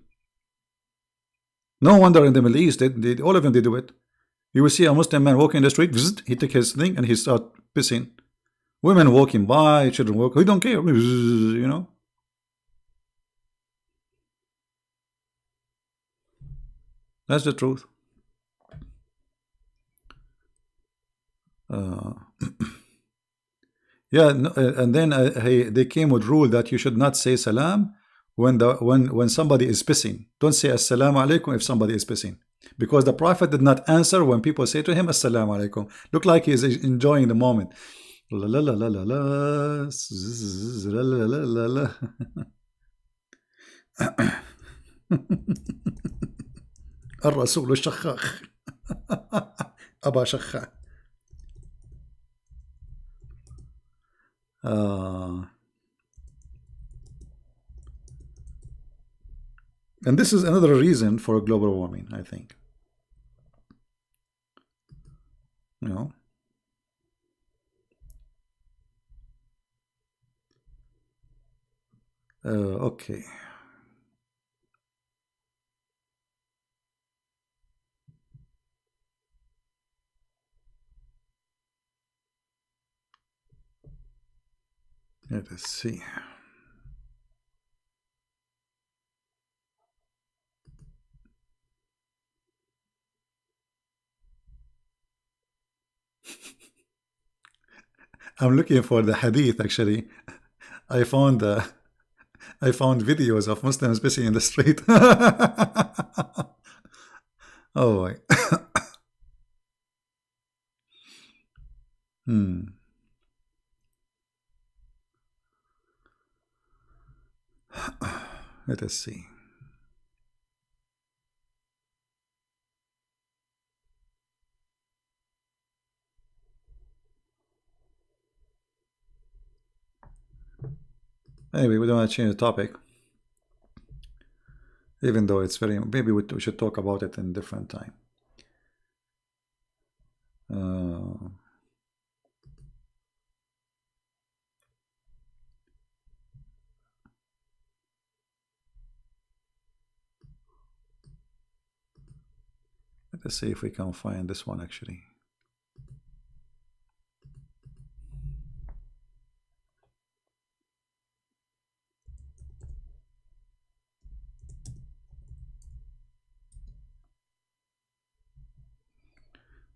S1: No wonder in the Middle East, all of them, they do it. You will see a Muslim man walking in the street, he take his thing and he start pissing. Women walking by, children walking, he don't care, That's the truth. Yeah, and then they came with rule that you should not say salam when somebody is pissing. Don't say assalamu alaikum if somebody is pissing, because the prophet did not answer when people say to him assalamu alaikum. Look like he is enjoying the moment. La la la la la la la la la la. الرسول الشخاخ أبا شخاخ. And this is another reason for global warming, I think. Okay. Let us see. I'm looking for the hadith. Actually, I found videos of Muslims pissing in the street. Oh boy. Let us see. Anyway, we don't want to change the topic, even though it's very. Maybe we should talk about it in a different time. Let us see if we can find this one actually.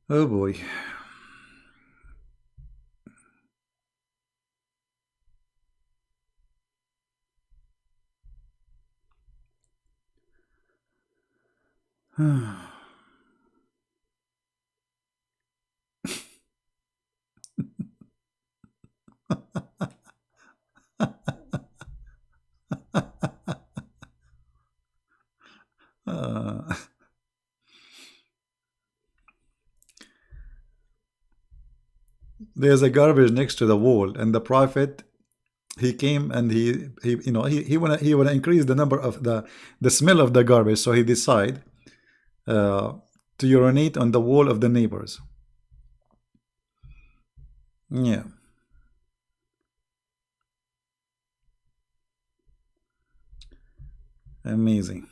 S1: Oh boy. Uh, there's a garbage next to the wall, and the prophet, he came and he you know he wanna increase the number of the smell of the garbage, so he decide uh, to urinate on the wall of the neighbors. Yeah, amazing.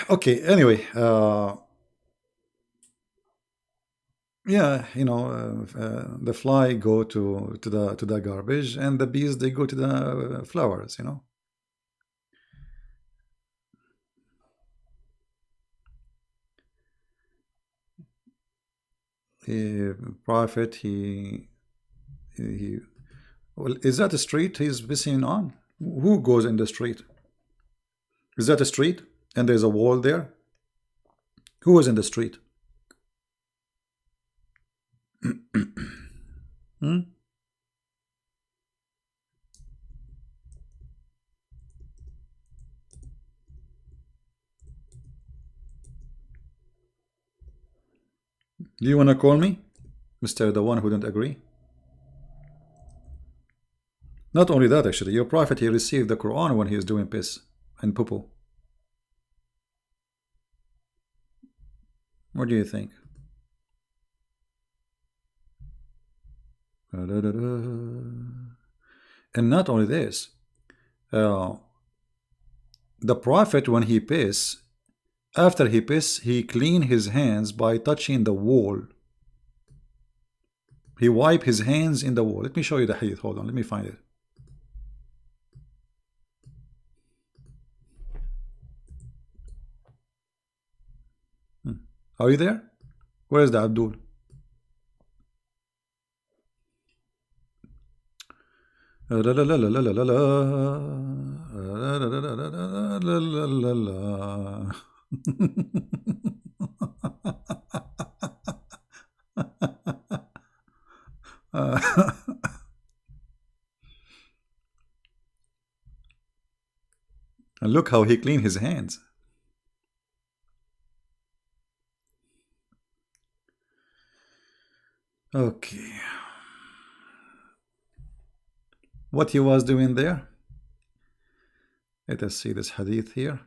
S1: Okay, anyway, yeah, the fly go to the garbage, and the bees, they go to the flowers. The prophet, he well, is that a street he's pissing on? Who goes in the street? Is that a street and there's a wall there? Who is in the street? Hmm? Do you want to call me, Mr. The one who didn't agree? Not only that, actually, your prophet, he received the Quran when he was doing piss and poo. What do you think? And not only this, uh, the prophet, when he piss, after he piss, he clean his hands by touching the wall. He wipe his hands in the wall. Let me show you the hadith. Hold on, let me find it. Are you there? Where is the Abdul? And look how he cleaned his hands. Okay. What he was doing there? Let us see this hadith here.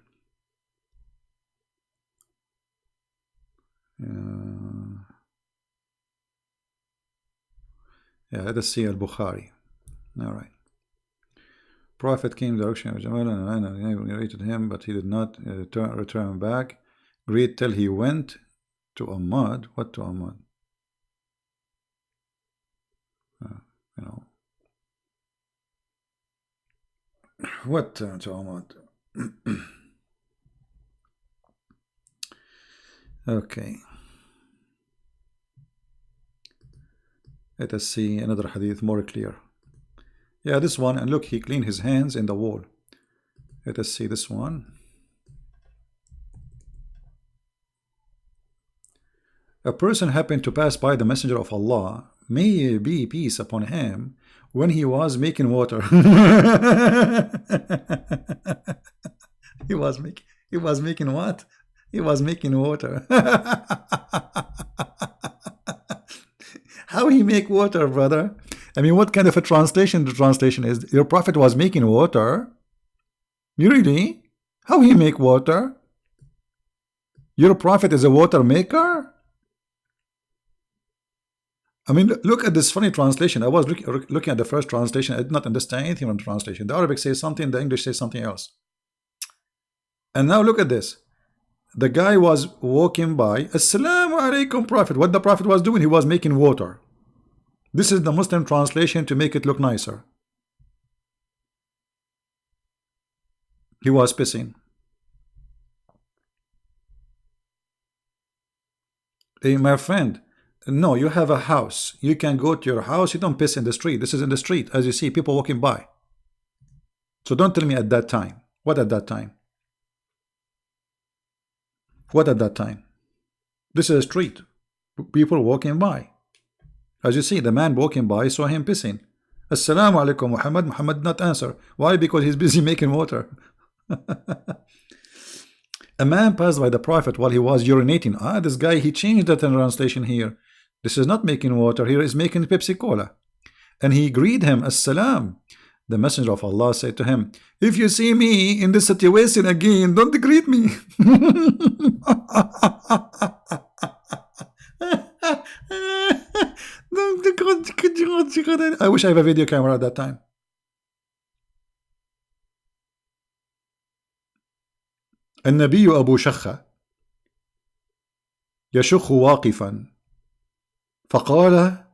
S1: Yeah, let us see Al-Bukhari. All right. Prophet came the direction of Jamal and narrated him, but he did not return back. Great till he went to Ahmad. What to Ahmad? You know. What to Ahmad? Okay. Let us see another hadith more clear. Yeah, this one, and look, he cleaned his hands in the wall. Let us see this one. A person happened to pass by the Messenger of Allah, may be peace upon him, when he was making water. he was making what? He was making water. How he make water, brother? I mean, what kind of a translation the translation is? Your prophet was making water? You really? How he make water? Your prophet is a water maker? I mean, look at this funny translation. I was looking at the first translation. I did not understand anything from the translation. The Arabic says something, the English says something else. And now look at this. The guy was walking by. Assalamu alaikum, Prophet. What the Prophet was doing, he was making water. This is the Muslim translation to make it look nicer. He was pissing. Hey, my friend, No, you have a house. You can go to your house. You don't piss in the street. This is in the street, as you see people walking by. So don't tell me at that time. What at that time? What at that time? This is a street. People walking by. As you see, the man walking by saw him pissing. Assalamu alaikum Muhammad. Muhammad did not answer. Why? Because he's busy making water. A man passed by the Prophet while he was urinating. This guy, he changed the translation here. This is not making water. Here is making Pepsi Cola. And he greeted him, Assalam. The Messenger of Allah said to him, if you see me in this situation again, don't greet me. I wish I have a video camera at that time. النبي أبو شخة يشخ واقفا فقال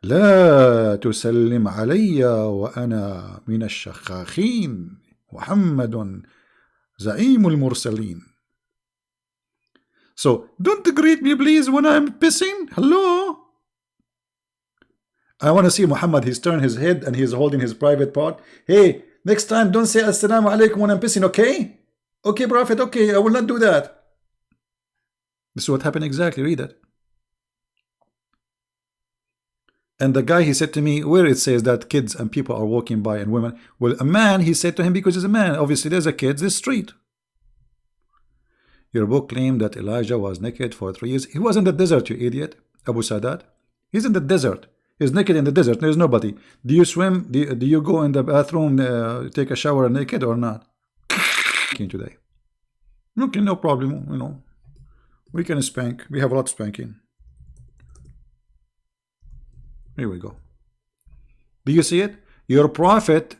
S1: لا تسلم علي وأنا من الشخاخين محمد زعيم المرسلين. So don't greet me please when I'm pissing. Hello. I want to see Muhammad. He's turned his head and he's holding his private part. Hey, next time don't say assalamu alaikum when I'm pissing, okay? Okay, Prophet, okay, I will not do that. This is what happened exactly. Read it. And the guy, he said to me, where it says that kids and people are walking by and women. Well, a man, he said to him, because he's a man. Obviously, there's a kid, this street. Your book claimed that Elijah was naked for 3 years. He was in the desert, you idiot, Abu Sadat. He's in the desert. He's naked in the desert. There's nobody. Do you swim? Do you go in the bathroom, take a shower naked or not? Today. Okay, no problem. You know, we can spank. We have a lot of spanking. Here we go. Do you see it? Your prophet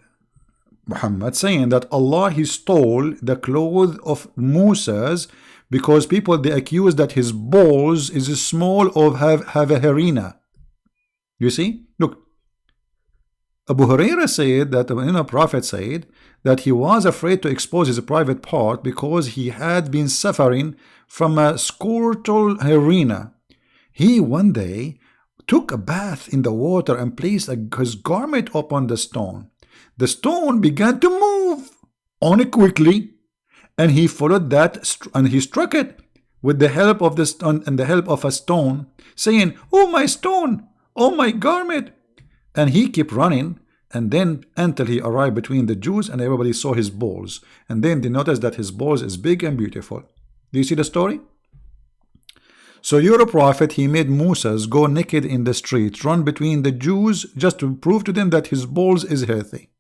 S1: Muhammad saying that Allah, he stole the clothes of Moses because people, they accuse that his balls is small or have a harina. You see? Look, Abu Huraira said that, Prophet said that he was afraid to expose his private part because he had been suffering from a scrotal harina. He one day took a bath in the water and placed his garment upon the stone. The stone began to move on it quickly, and he followed that and he struck it with the help of the stone and the help of a stone, saying, "Oh my stone, oh my garment!" And he kept running, and then until he arrived between the Jews, and everybody saw his balls, and then they noticed that his balls is big and beautiful. Do you see the story? So your prophet, he made Moses go naked in the street, run between the Jews just to prove to them that his balls is healthy.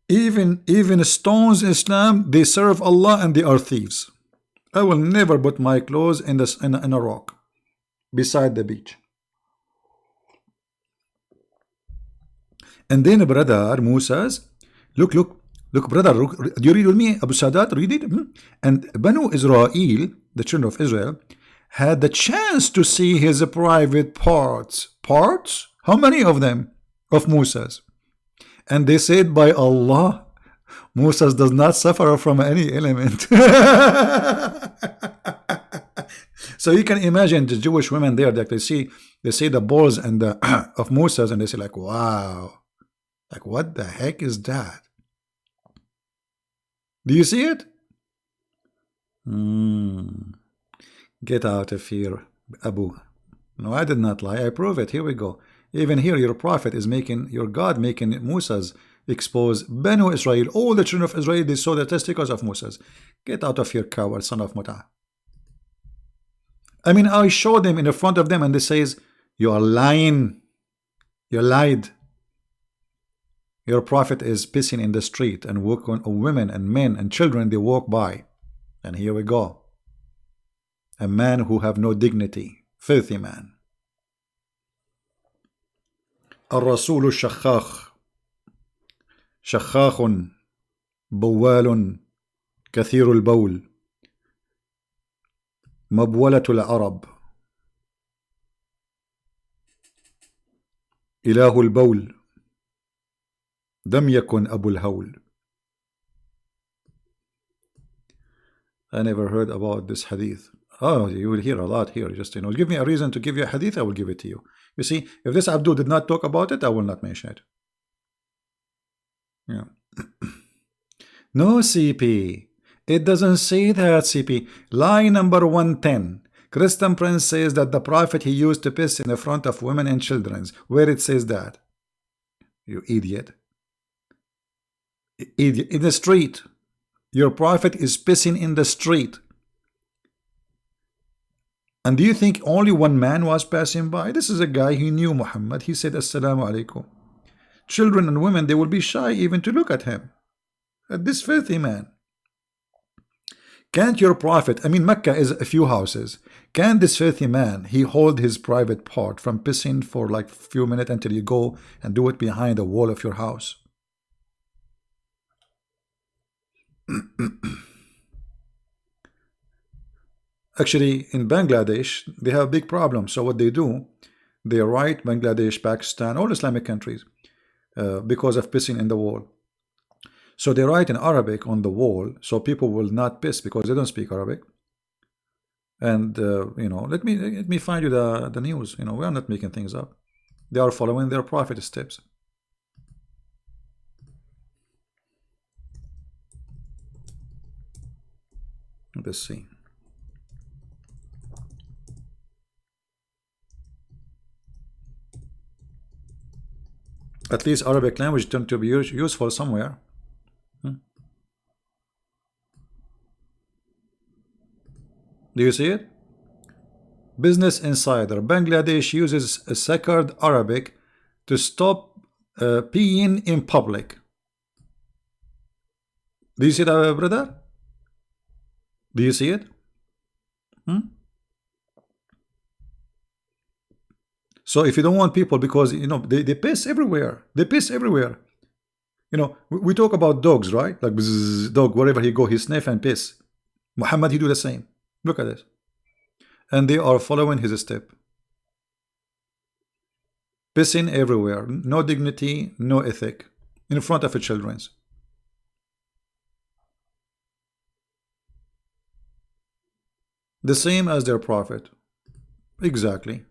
S1: Even stones in Islam, they serve Allah and they are thieves. I will never put my clothes in a rock beside the beach. And then brother Moses, look, brother, do you read with me, Abu Sadat? Read it. And Banu Israel, the children of Israel, had the chance to see his private parts. Parts? How many of them? Of Moses. And they said, by Allah, Moses does not suffer from any element. So you can imagine the Jewish women there that they see the balls and the of Moses, and they say like, wow, like what the heck is that? Do you see it? Get out of here, Abu. No, I did not lie. I prove it. Here we go. Even here, your prophet is making, your God making Moses expose Banu Israel. All the children of Israel, they saw the testicles of Moses. Get out of here, coward, son of Muta. I mean, I showed them in the front of them, and they says, you are lying. You lied. Your prophet is pissing in the street, and women and men and children, they walk by. And here we go. A man who have no dignity. Filthy man. الرسول الشخاخ شخاخ بوال كثير البول مبولة العرب إله البول لم يكن أبو الهول. I never heard about this hadith. Oh, you will hear a lot here. Just, give me a reason to give you a hadith, I will give it to you. You see, if this Abdul did not talk about it, I will not mention it. Yeah. No, CP. It doesn't say that, CP. Lie number 110. Christian Prince says that the prophet he used to piss in the front of women and children. Where it says that? You idiot. Idiot. In the street. Your prophet is pissing in the street. And do you think only one man was passing by? This is a guy who knew Muhammad. He said, Assalamu alaikum. Children and women, they will be shy even to look at him. At this filthy man. Can't your prophet, I mean Mecca is a few houses. Can this filthy man, he hold his private part from pissing for like a few minutes until you go and do it behind the wall of your house? Actually, in Bangladesh, they have a big problem. So what they do, they write Bangladesh, Pakistan, all Islamic countries because of pissing in the wall. So they write in Arabic on the wall, so people will not piss because they don't speak Arabic. And let me find you the news. We are not making things up. They are following their prophet steps. Let's see. At least Arabic language tend to be useful somewhere. Do you see it? Business Insider. Bangladesh uses a sacred Arabic to stop peeing in public. Do you see that, brother? Do you see it? So if you don't want people, because they piss everywhere. They piss everywhere. We talk about dogs, right? Like bzzz, dog, wherever he go, he sniff and piss. Muhammad, he do the same. Look at this. And they are following his step. Pissing everywhere. No dignity, no ethic. In front of the children. The same as their prophet. Exactly.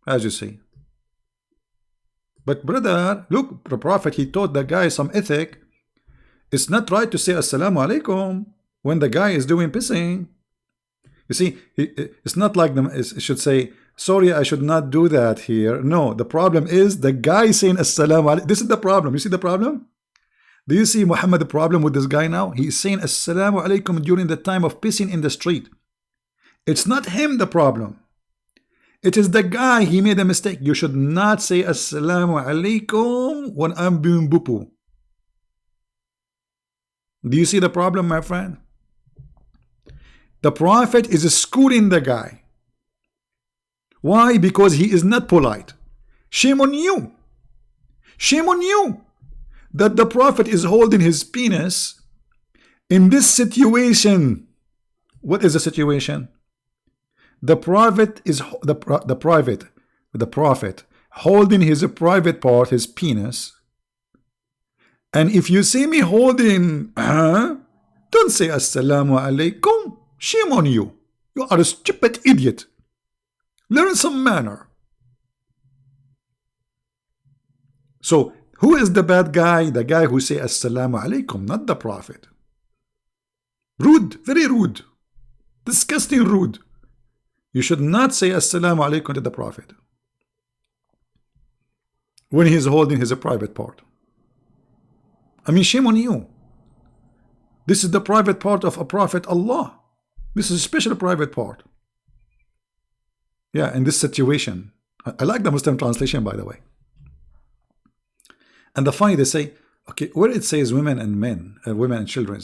S1: As you see. But brother, look, the prophet, he taught the guy some ethic. It's not right to say Assalamu alaikum when the guy is doing pissing. You see, it's not like it should say, sorry, I should not do that here. No, the problem is the guy saying Assalamu alaikum. This is the problem. You see the problem? Do you see Muhammad the problem with this guy now? He's saying Assalamu alaikum during the time of pissing in the street. It's not him the problem. It is the guy, he made a mistake. You should not say Assalamu alaikum when I'm doing bupu. Do you see the problem, my friend? The prophet is schooling the guy. Why? Because he is not polite. Shame on you. Shame on you that the prophet is holding his penis in this situation. What is the situation? The prophet is the prophet holding his private part, his penis. And if you see me holding, don't say Assalamu alaikum. Shame on you. You are a stupid idiot. Learn some manner. So, who is the bad guy? The guy who say Assalamu alaikum, not the prophet. Rude, very rude. Disgusting rude. You should not say Assalamu alaikum to the prophet when he is holding his private part. I mean, shame on you. This is the private part of a prophet Allah. This is a special private part. Yeah, in this situation. I like the Muslim translation, by the way. And the funny, they say, okay, where it says women and men, women and children.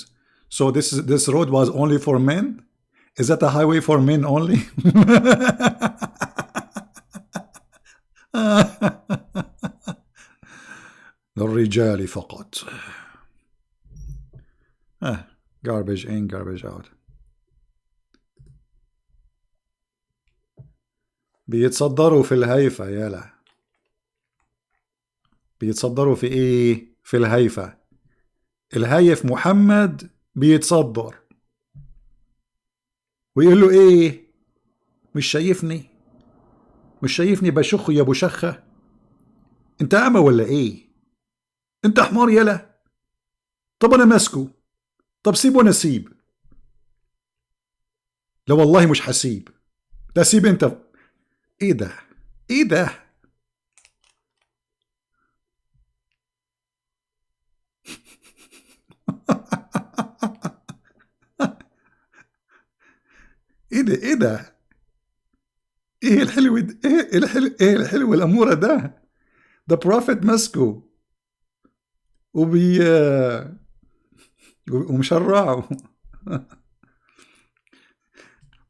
S1: So this road was only for men? Is that a highway for men only? للرجال فقط. Garbage in, garbage out. بيتصدروا في الهيفا يلا. بيتصدروا في ايه؟ في الهيفا. الهيف محمد بيتصدر ويقول له ايه؟ مش شايفني؟ مش شايفني بشخ يا ابو شخه؟ انت اعمى ولا ايه؟ انت حمار يلا؟ طب انا ماسكه، طب سيبه انا سيب. لا والله مش هسيب. لا سيب انت. ايه ده؟ ايه ده؟ ايه ده؟ ايه ده؟ ايه الحلو ده؟ ايه الحلو؟ ايه الحلو الاموره ده؟ ده بروفيت ماسكه وبي ومشرعه.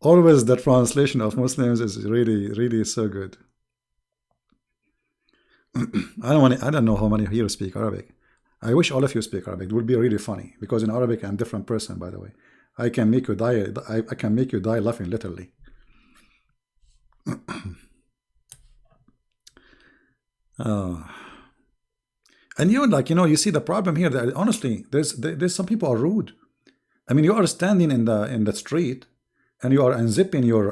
S1: Always the translation of Muslims is really so good. I don't know how many here speak Arabic. I wish all of you speak Arabic. It would be really funny because in Arabic I'm a different person, by the way. I can make you die. I can make you die laughing literally. And you see the problem here that honestly, there's some people are rude. I mean, you are standing in the street and you are unzipping your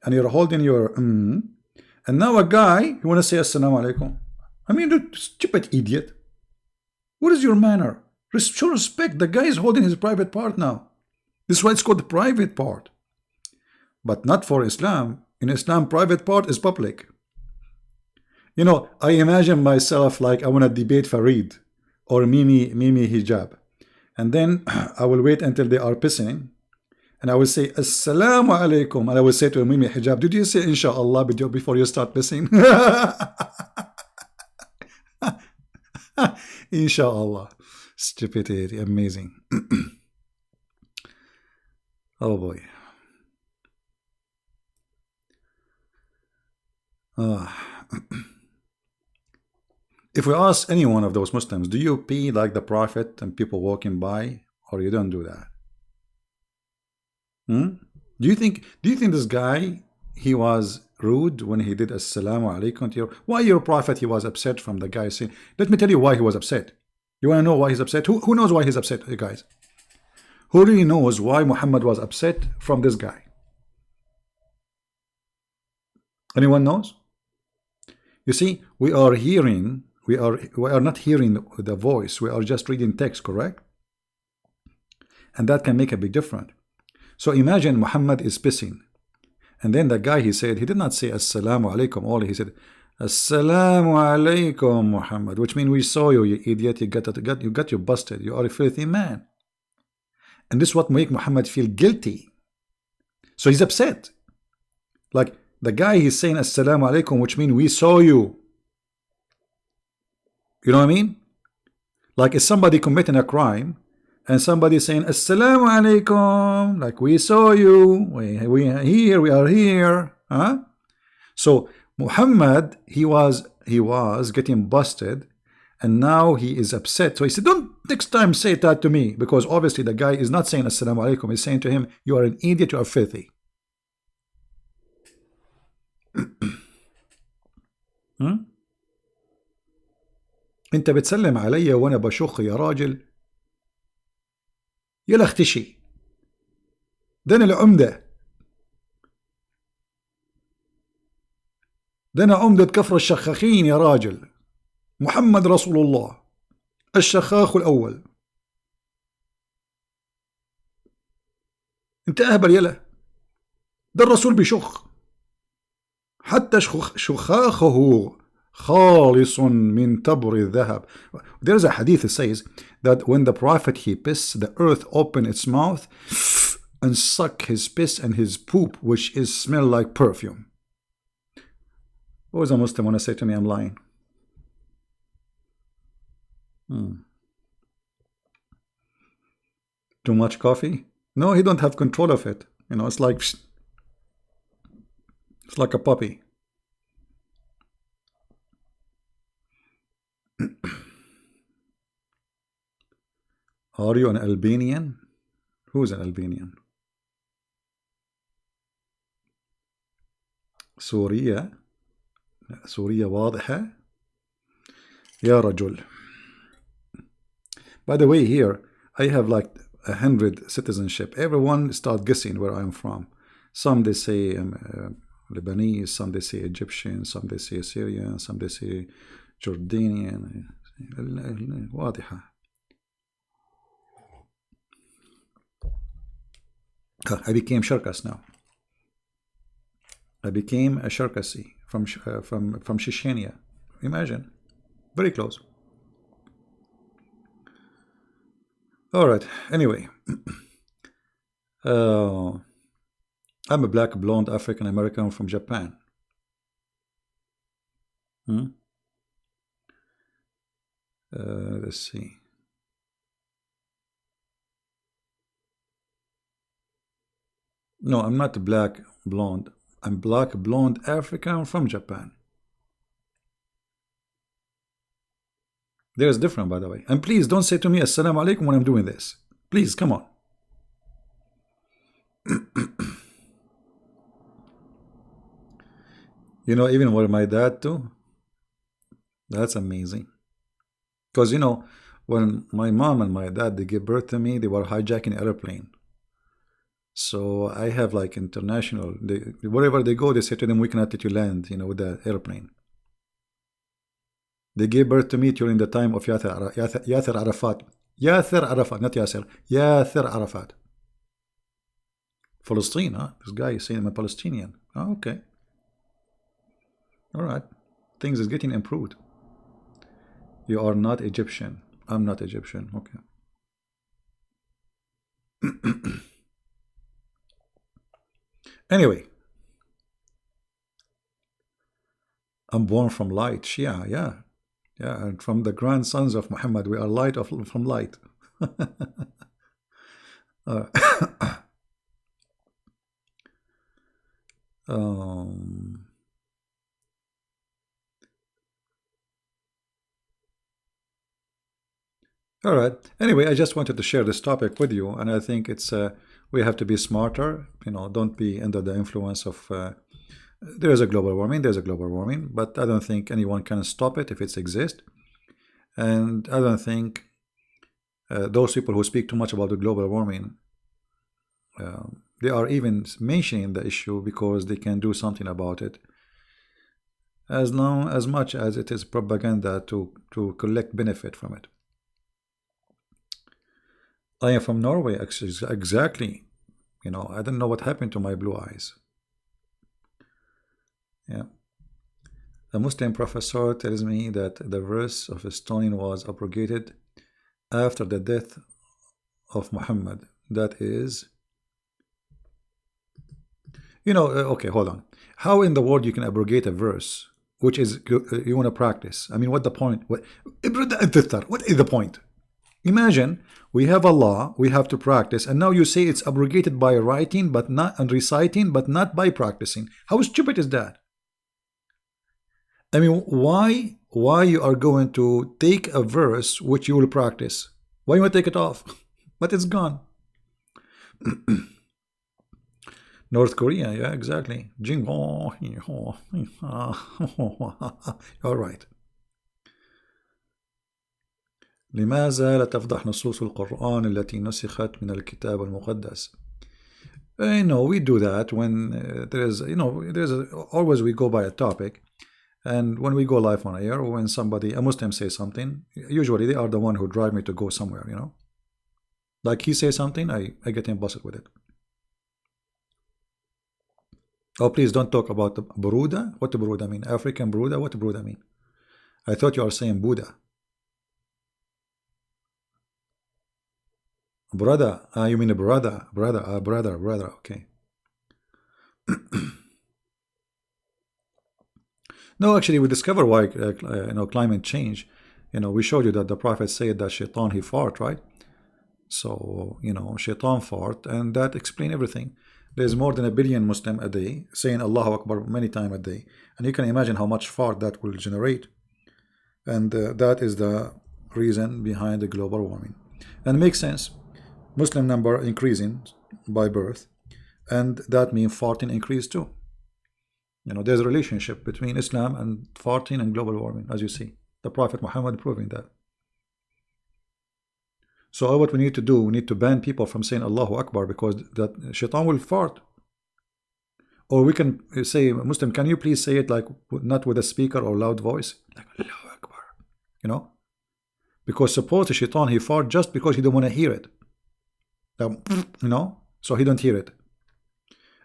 S1: and you're holding your and now a guy you want to say assalamu alaikum. I mean, you stupid idiot. What is your manner? Show respect. The guy is holding his private part now. This is why it's called the private part. But not for Islam. In Islam, private part is public. You know, I imagine myself like I want to debate Farid or Mimi Hijab. And then I will wait until they are pissing. And I will say, Assalamu alaikum. And I will say to Mimi Hijab, did you say Inshallah before you start pissing? Inshallah. Stupidity. Amazing. Oh boy. If we ask any one of those Muslims, do you pee like the Prophet and people walking by, or you don't do that? Do you think this guy, he was rude when he did Assalamu alaikum to why your Prophet, he was upset from the guy saying, let me tell you why he was upset. You want to know why he's upset? Who knows why he's upset, you guys? Who really knows why Muhammad was upset from this guy? Anyone knows? You see, we are not hearing the voice. We are just reading text, correct? And that can make a big difference. So imagine Muhammad is pissing. And then the guy, he did not say Assalamu alaikum only. He said, Assalamu alaikum Muhammad, which means we saw you, you idiot. You got you busted. You are a filthy man. And this is what make Muhammad feel guilty. So he's upset. Like the guy, he's saying Assalamu alaikum, which means we saw you. You know what I mean? Like if somebody committing a crime and somebody saying Assalamu alaikum, like we saw you, we are here, huh? So Muhammad, he was getting busted, and now he is upset. So he said, don't next time say that to me, because obviously the guy is not saying Assalamu alaikum. He's saying to him, you are an idiot, you are filthy. انت بتسلم عليا وانا بشخ يا راجل؟ يلا اختشي. ده انا العمدة. ده انا عمدة كفر الشخاخين يا راجل. محمد رسول الله الشخاخ الاول. انت اهبل يلا. ده الرسول بيشخ. حتى شخاخه خالص من تبر الذهب. There's a hadith that says that when the Prophet, he pissed, the earth opened its mouth and suck his piss and his poop, which is smell like perfume. What was a Muslim want to say to me? I'm lying. Too much coffee? No, he don't have control of it. You know, it's like a puppy. Are you an Albanian? Who's an Albanian? سوريا واضحة يا رجل. By the way, here I have like 100 citizenship, everyone start guessing where I'm from. Some they say Lebanese, some they say Egyptian, some they say Syrian, some they say Jordanian. واضحة. I became Sharkas now. I became a Sharkasi from Chechnya. Imagine, very close. All right. Anyway, I'm a black, blonde African American from Japan. Let's see. No, I'm not black, blonde. I'm black, blonde African from Japan. There's different, by the way. And please don't say to me Assalamu alaikum when I'm doing this. Please, come on. You know, even what my dad do? That's amazing. Because, you know, when my mom and my dad, they gave birth to me, they were hijacking an airplane. So I have like international, wherever they go, they say to them, we cannot let you land, you know, with the airplane. They gave birth to me during the time of Yasser Arafat. Yasser Arafat, not Yasser. Yasser Arafat. Palestine, huh? This guy is saying I'm a Palestinian. Oh, okay. All right. Things is getting improved. You are not Egyptian. I'm not Egyptian. Okay. Anyway. I'm born from light. Shia, yeah. Yeah, and from the grandsons of Muhammad, we are light from light. All right. Anyway, I just wanted to share this topic with you, and I think it's we have to be smarter. You know, don't be under the influence of. There is a global warming. There's a global warming, but I don't think anyone can stop it if it exists. And I don't think those people who speak too much about the global warming, they are even mentioning the issue because they can do something about it. As much as it is propaganda to collect benefit from it. I am from Norway, exactly. You know, I don't know what happened to my blue eyes. Yeah. A Muslim professor tells me that the verse of stoning was abrogated after the death of Muhammad. That is, you know, okay, hold on. How in the world you can abrogate a verse which is you want to practice? I mean, what the point? What is the point? Imagine we have a law we have to practice, and now you say it's abrogated by writing, but not and reciting, but not by practicing. How stupid is that? I mean, why you are going to take a verse which you will practice? Why you want to take it off? But it's gone. North Korea, yeah, exactly. All right. لماذا لا تفضح نصوص القرآن التي نسخت من الكتاب المقدس? You know, we do that when there's, you know, always we go by a topic, and when we go live on air, or when a Muslim says something, usually they are the one who drive me to go somewhere, you know. Like he says something, I get him busted with it. Oh, please don't talk about the Buruda. What the Buruda mean? African Buruda? What the Buruda mean? I thought you are saying Buddha. Brother, you mean a brother, okay. No, actually, we discover why, you know, climate change. You know, we showed you that the Prophet said that Shaitan, he fart, right? So, you know, Shaitan fart, and that explains everything. There's more than 1 billion Muslim a day saying Allahu Akbar many times a day, and you can imagine how much fart that will generate. And that is the reason behind the global warming, and it makes sense. Muslim number increasing by birth, and that means farting increase too. You know, there's a relationship between Islam and farting and global warming, as you see. The Prophet Muhammad proving that. So all what we need to do, we need to ban people from saying Allahu Akbar, because that shaitan will fart. Or we can say, Muslim, can you please say it like not with a speaker or loud voice, like Allahu Akbar, you know? Because suppose the shaitan, he fart just because he don't want to hear it, you know, so he don't hear it.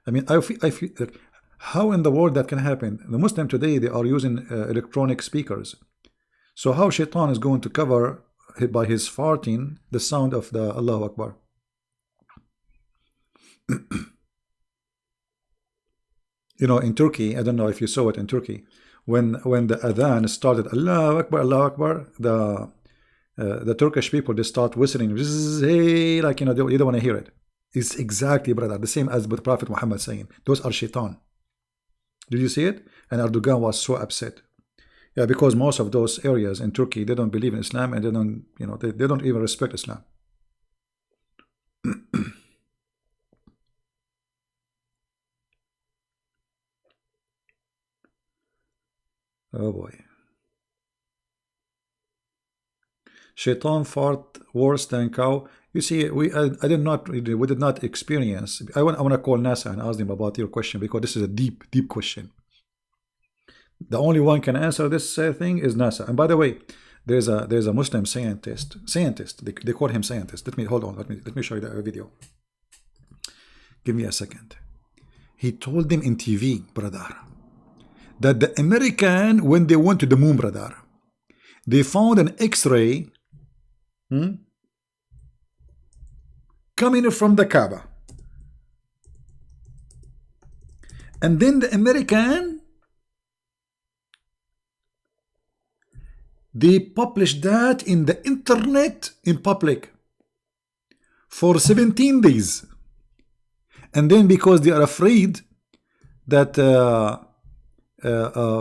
S1: I mean, I feel like, how in the world that can happen? The Muslim today, they are using electronic speakers. So how shaitan is going to cover by his farting the sound of the Allahu Akbar? You know, in Turkey, I don't know if you saw it in Turkey, when the adhan started, Allahu Akbar, Allahu Akbar, the Turkish people, they start whistling, like, you know, you don't want to hear it. It's exactly, brother, the same as with Prophet Muhammad saying, those are shaitan. Did you see it? And Erdogan was so upset. Yeah, because most of those areas in Turkey, they don't believe in Islam, and they don't, you know, they don't even respect Islam. Oh boy. Shaitan fart worse than cow. You see, we did not experience. I want to call NASA and ask them about your question, because this is a deep question. The only one can answer this thing is NASA. And by the way, there's a Muslim scientist. They call him scientist. Let me show you the video. Give me a second. He told them in TV, brother, that the American, when they went to the moon, brother, they found an X-ray coming from the Kaaba, and then the American, they published that in the internet in public for 17 days. And then because they are afraid that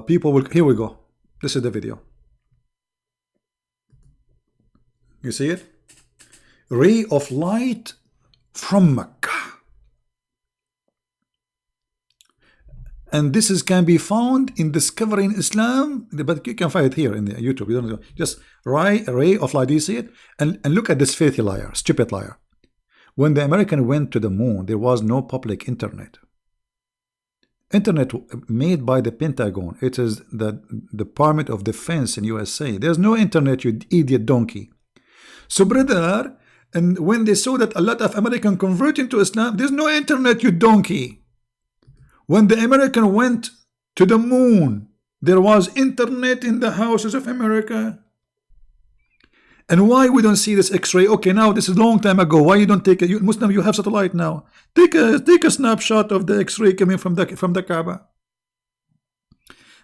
S1: people will, here we go. This is the video. You see it? Ray of light from Mecca. And this can be found in Discovering Islam, but you can find it here in the YouTube. You don't just ray of light. Do you see it? And look at this filthy liar, stupid liar. When the American went to the moon, there was no public internet. Internet made by the Pentagon. It is the Department of Defense in USA. There's no internet, you idiot donkey. So, brother, and when they saw that a lot of Americans converting to Islam, there's no internet, you donkey. When the American went to the moon, there was internet in the houses of America. And why we don't see this X-ray? Okay, now this is a long time ago. Why you don't take it? Muslim, you have satellite now. Take a snapshot of the X-ray coming from the Kaaba.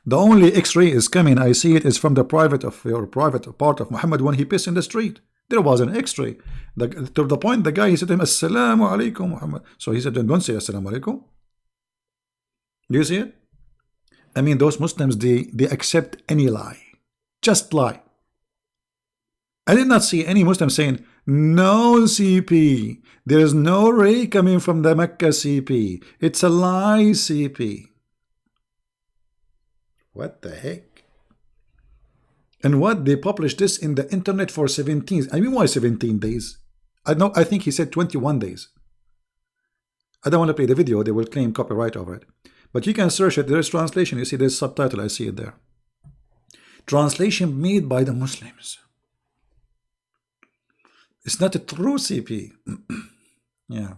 S1: The only X-ray is coming, I see it, is from the private part of Muhammad when he pissed in the street. There was an X-ray. To the point, the guy, he said to him, Assalamu alaikum, Muhammad. So he said, don't say Assalamu alaikum. Do you see it? I mean, those Muslims, they accept any lie. Just lie. I did not see any Muslim saying, no CP. There is no ray coming from the Mecca CP. It's a lie CP. What the heck? And what? They published this in the internet for 17. I mean, why 17 days? I think he said 21 days. I don't want to play the video. They will claim copyright over it. But you can search it. There is translation. You see there's subtitle. I see it there. Translation made by the Muslims. It's not a true CP. Yeah.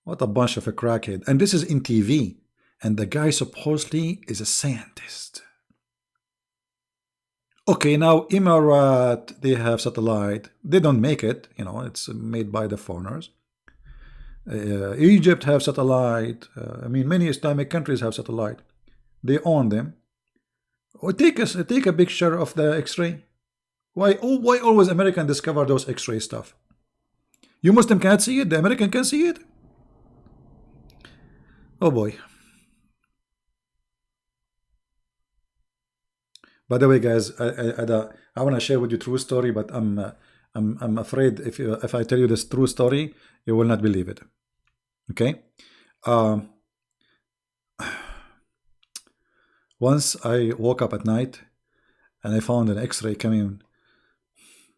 S1: What a bunch of a crackhead. And this is in TV. And the guy supposedly is a scientist. Okay, now Emirat, they have satellite. They don't make it. You know, it's made by the foreigners. Egypt have satellite. I mean, many Islamic countries have satellite. They own them. Or take a picture of the X-ray. Why always American discover those X-ray stuff? You Muslim can't see it. The American can see it. Oh boy. By the way, guys, I want to share with you a true story, but I'm afraid if I tell you this true story, you will not believe it. Okay. Once I woke up at night and I found an X-ray coming.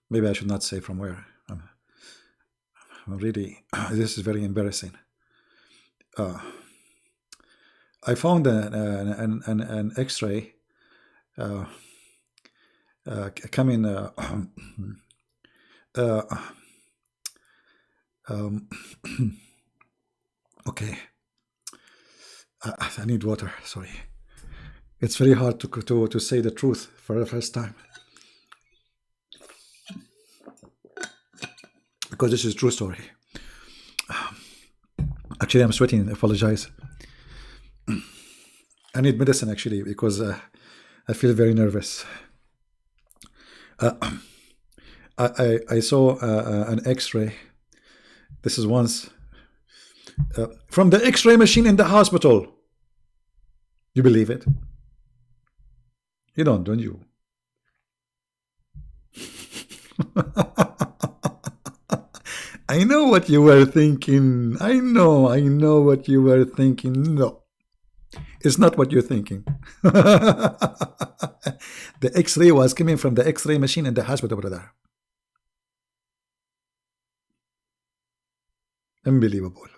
S1: Maybe I should not say from where. I'm really, this is very embarrassing. I found an X-ray coming. Okay, I need water. Sorry, it's very hard to say the truth for the first time, because this is a true story. Actually, I'm sweating. I apologize. I need medicine actually, because I feel very nervous. I saw an X-ray. This is once from the X-ray machine in the hospital. You believe it? You don't you? I know what you were thinking. I know what you were thinking. No, it's not what you're thinking. The X-ray was coming from the X-ray machine in the hospital, brother. Unbelievable.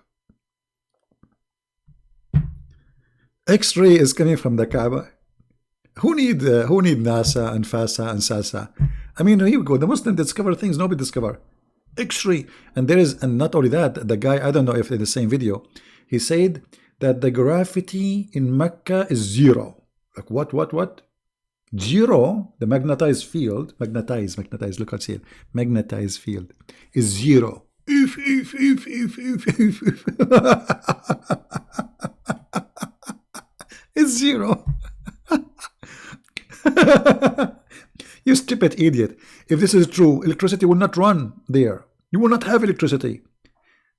S1: X-ray is coming from the Kaaba. Who need NASA and FASA and SASA? I mean, here we go. The Muslim discover things nobody discover. X-ray. And there is, and not only that, the guy, I don't know if it's the same video, he said that the gravity in Mecca is zero. Like what? Zero, the magnetized field, magnetized, look at it, magnetized field is zero. If. It's zero. You stupid idiot. If this is true, electricity will not run there. You will not have electricity.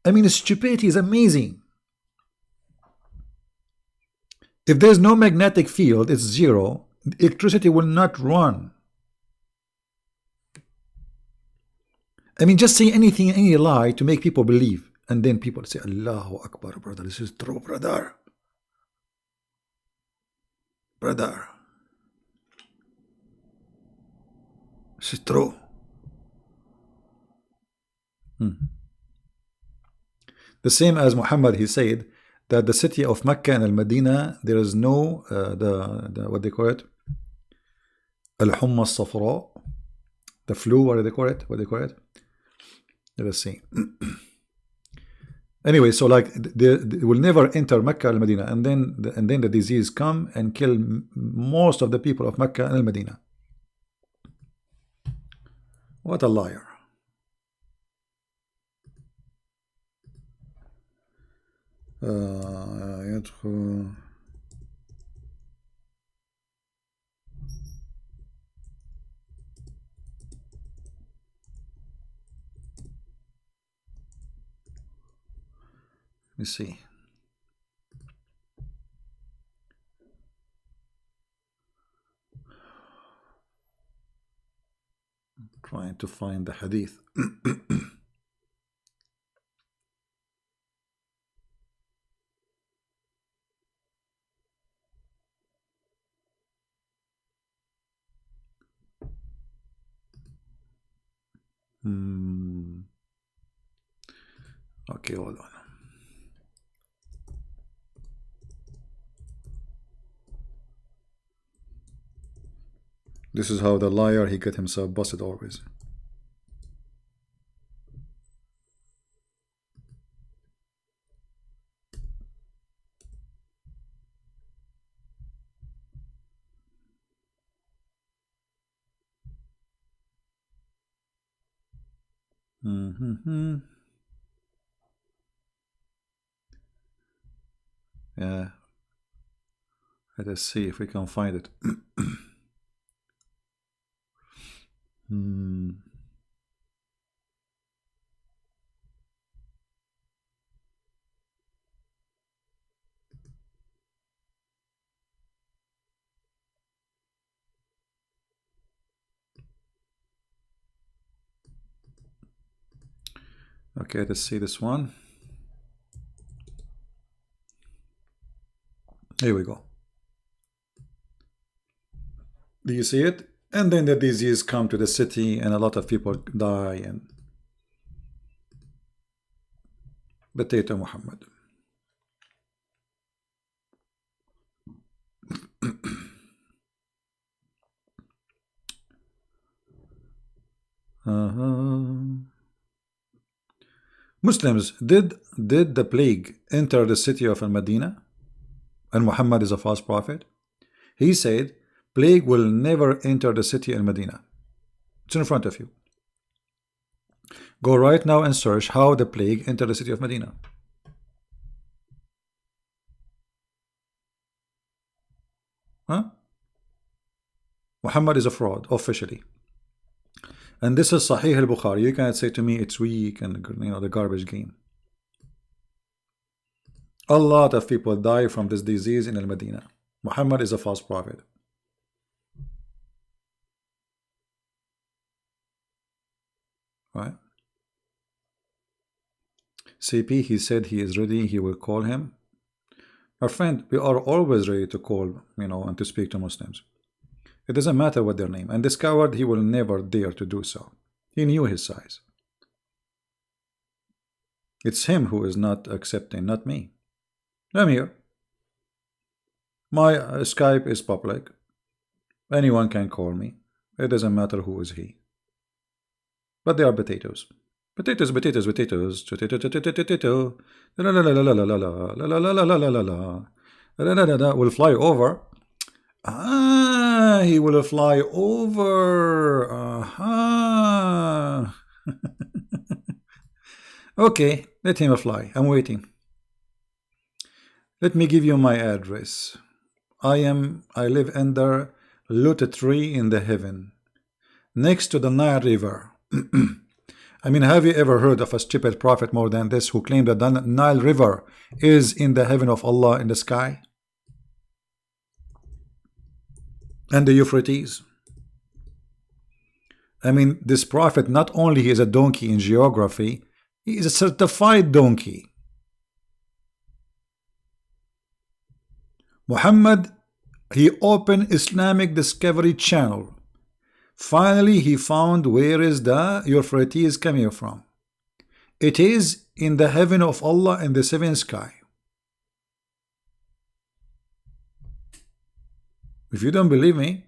S1: I mean, stupidity is amazing. If there's no magnetic field, it's zero. Electricity will not run. I mean, just say anything, any lie to make people believe. And then people say, Allahu Akbar, brother. This is true, brother. Brother. This is true. The same as Muhammad, he said that the city of Mecca and Al-Medina, there is no, what they call it? Al-Humma Safra. The flu, what do they call it? Let us see. Anyway, so like they will never enter Mecca and Medina, and then the disease come and kill most of the people of Mecca and Medina. What a liar! يدخل Let me see. I'm trying to find the hadith. Okay, hold on. This is how the liar, he get himself busted always. Yeah. Let us see if we can find it. Okay, let's see this one. Here we go. Do you see it? And then the disease come to the city and a lot of people die. And potato Muhammad. Muslims, did the plague enter the city of Al-Medina? And Muhammad is a false prophet? He said, plague will never enter the city Al-Medina. It's in front of you. Go right now and search how the plague entered the city of Medina. Huh? Muhammad is a fraud, officially. And this is Sahih al-Bukhari. You cannot say to me it's weak and the garbage game. A lot of people die from this disease in Al-Medina. Muhammad is a false prophet. Right? CP, he said he is ready. He will call him. My friend, we are always ready to call, and to speak to Muslims. It doesn't matter what their name. And this coward, he will never dare to do so. He knew his size. It's him who is not accepting, not me. I'm here. My Skype is public. Anyone can call me. It doesn't matter who is he. But they are potatoes. Potatoes, potatoes, potatoes. Potato. Will fly over. He will fly over. Okay, let him fly. I'm waiting. Let me give you my address. I live under Lut tree in the heaven, next to the Nile River. I mean, have you ever heard of a stupid prophet more than this who claimed that the Nile River is in the heaven of Allah in the sky? And the Euphrates. I mean, this prophet, not only is a donkey in geography, he is a certified donkey. Muhammad, he opened Islamic Discovery Channel. Finally, he found where is the Euphrates coming from. It is in the heaven of Allah in the seventh sky. If you don't believe me,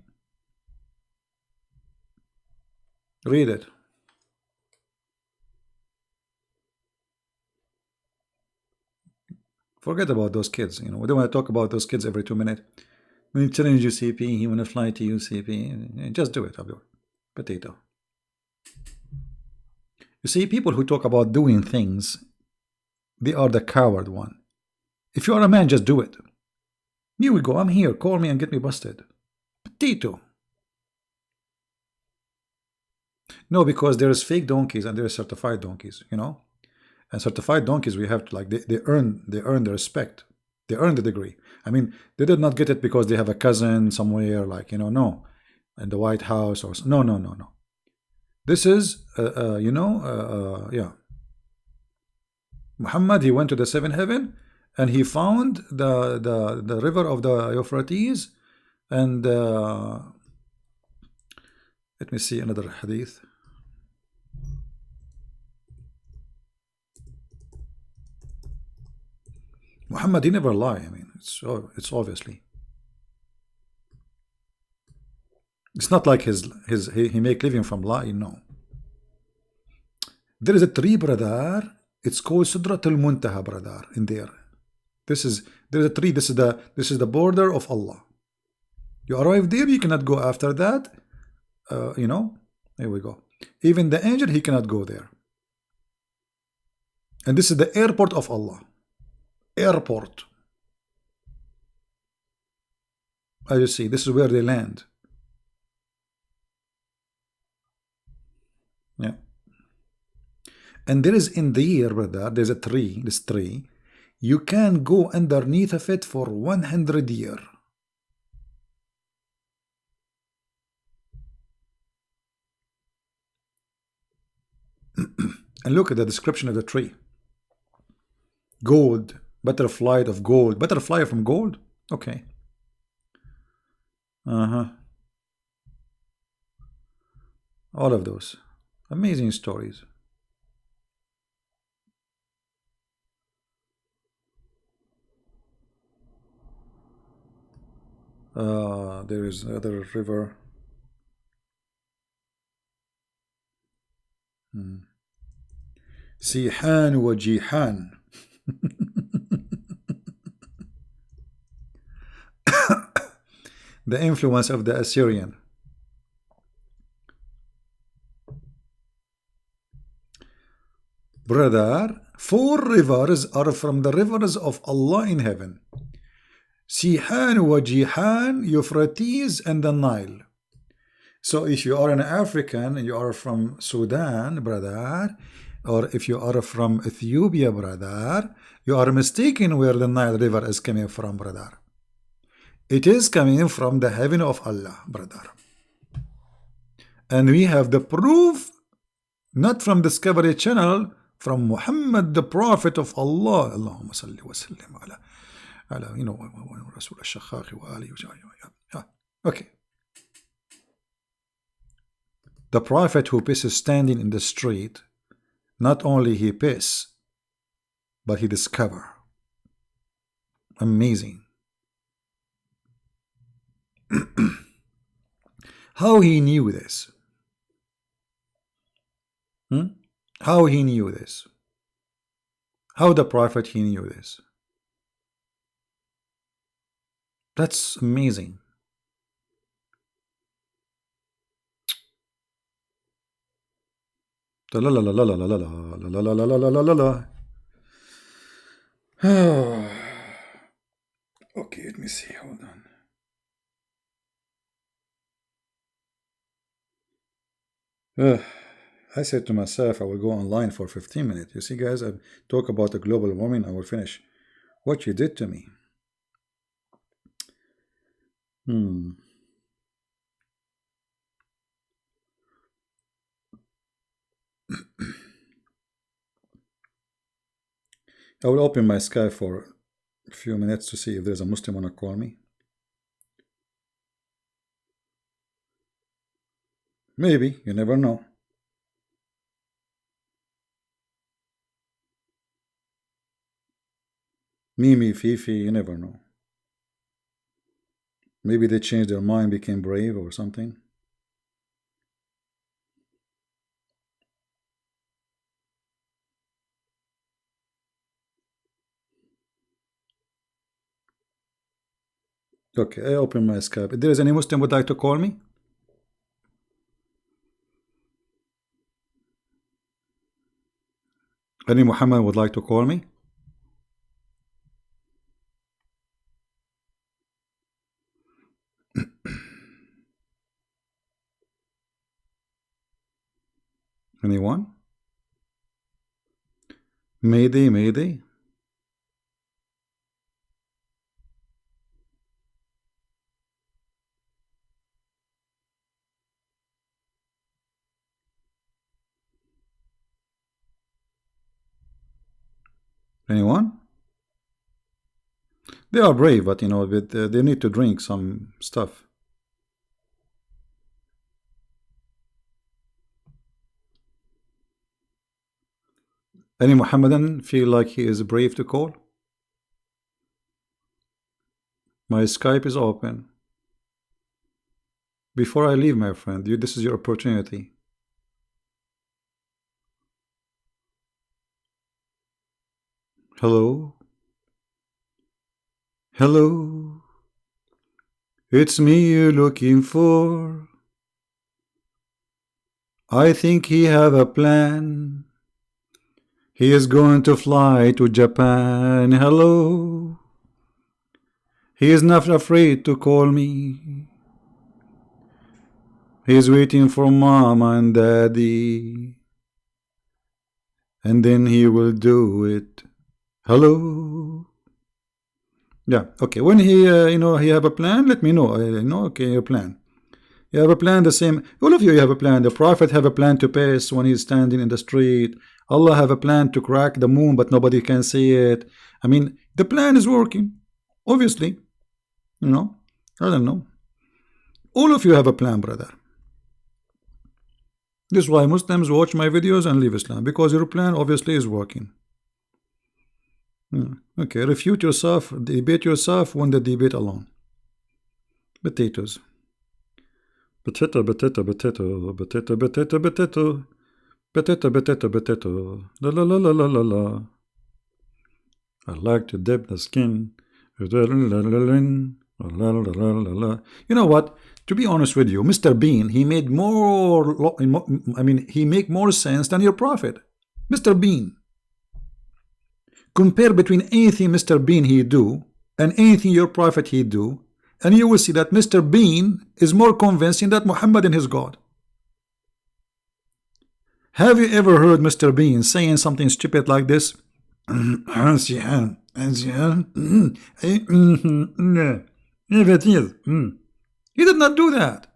S1: read it. Forget about those kids. We don't want to talk about those kids every 2 minutes. When you challenge UCP, he want to fly to UCP. Just do it, Abdul. Potato. You see, people who talk about doing things, they are the coward one. If you are a man, just do it. Here we go. I'm here. Call me and get me busted. Potato. No, because there's fake donkeys and there's certified donkeys, And certified donkeys, we have to they earn the respect. They earn the degree. I mean, they did not get it because they have a cousin somewhere, no, in the White House or no. This is, yeah. Muhammad, he went to the seventh heaven and he found the river of the Euphrates. And let me see another hadith. Muhammad, he never lie. I mean, it's obviously. It's not like he make living from lying. No. There is a tree, brother. It's called Sidratul Muntaha, brother. In there, there's a tree. This is the border of Allah. You arrive there, you cannot go after that. Here we go. Even the angel, he cannot go there. And this is the airport of Allah. Airport. As you see, this is where they land. Yeah. And there is in the air, brother, there's a tree, this tree. You can go underneath of it for 100 years. And look at the description of the tree. Gold. Butterfly of gold. Butterfly from gold? Okay. All of those amazing stories. There is another river. Sihan wa Jihan. The influence of the Assyrian. Brother, 4 rivers are from the rivers of Allah in heaven. Sihan wa Jihan, Euphrates and the Nile. So if you are an African and you are from Sudan, brother, or if you are from Ethiopia, brother, you are mistaken where the Nile River is coming from, brother. It is coming from the heaven of Allah, brother. And we have the proof, not from Discovery Channel, from Muhammad, the Prophet of Allah. Allahumma salli wa sallim ala, you know, Rasul al-Shakhaqi wa alihi wa. Okay. The Prophet who pisses standing in the street, not only he piss, but he discover. Amazing. How he knew this? How he knew this? How the Prophet he knew this? That's amazing. La la la la la la la la la la la la la la. Okay, let me see. Hold on. I said to myself, I will go online for 15 minutes. You see, guys, I talk about the global warming. I will finish what you did to me. I will open my Skype for a few minutes to see if there's a Muslim wanna call me. Maybe, you never know. Mimi, Fifi, you never know. Maybe they changed their mind, became brave or something. Okay, I open my Skype. If there is any Muslim would like to call me? Any Muhammad would like to call me? Anyone? Mayday, Mayday. Anyone? They are brave, but you know, they need to drink some stuff. Any Muhammadan feel like he is brave to call? My Skype is open. Before I leave, my friend, this is your opportunity. Hello? Hello? It's me you're looking for. I think he have a plan. He is going to fly to Japan. Hello? He is not afraid to call me. He is waiting for Mama and Daddy. And then he will do it. Hello? Yeah, okay. When he, you know, he have a plan, let me know. I know, okay, a plan. You have a plan, the same. All of you have a plan. The Prophet have a plan to pass when he's standing in the street. Allah have a plan to crack the moon, but nobody can see it. I mean, the plan is working. Obviously. You know, I don't know. All of you have a plan, brother. This is why Muslims watch my videos and leave Islam, because your plan obviously is working. Okay, refute yourself, debate yourself, win the debate alone. Potatoes. Potato, potato, potato, potato, potato, potato, potato, potato, potato, la la la la la la la. I like to dip the skin. You know what? To be honest with you, Mr. Bean, he made more, he make more sense than your prophet. Mr. Bean. Compare between anything Mr. Bean he do and anything your prophet he do, and you will see that Mr. Bean is more convincing that Muhammad is his God. Have you ever heard Mr. Bean saying something stupid like this? He did not do that.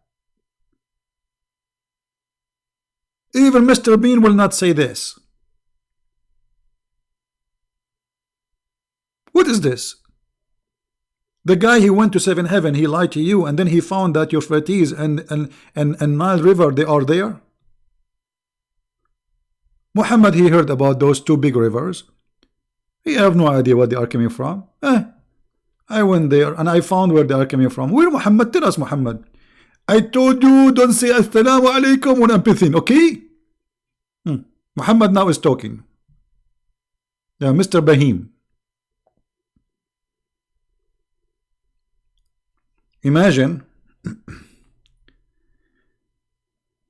S1: Even Mr. Bean will not say this. What is this? The guy he went to seven heaven, he lied to you, and then he found that Euphrates and Nile River, they are there. Muhammad, he heard about those two big rivers. He have no idea what they are coming from. I went there and I found where they are coming from. Where Muhammad? Tell us, Muhammad. I told you don't say assalamu alaikum when I'm pissing, okay? Muhammad now is talking. Yeah, Mr. Bahim. Imagine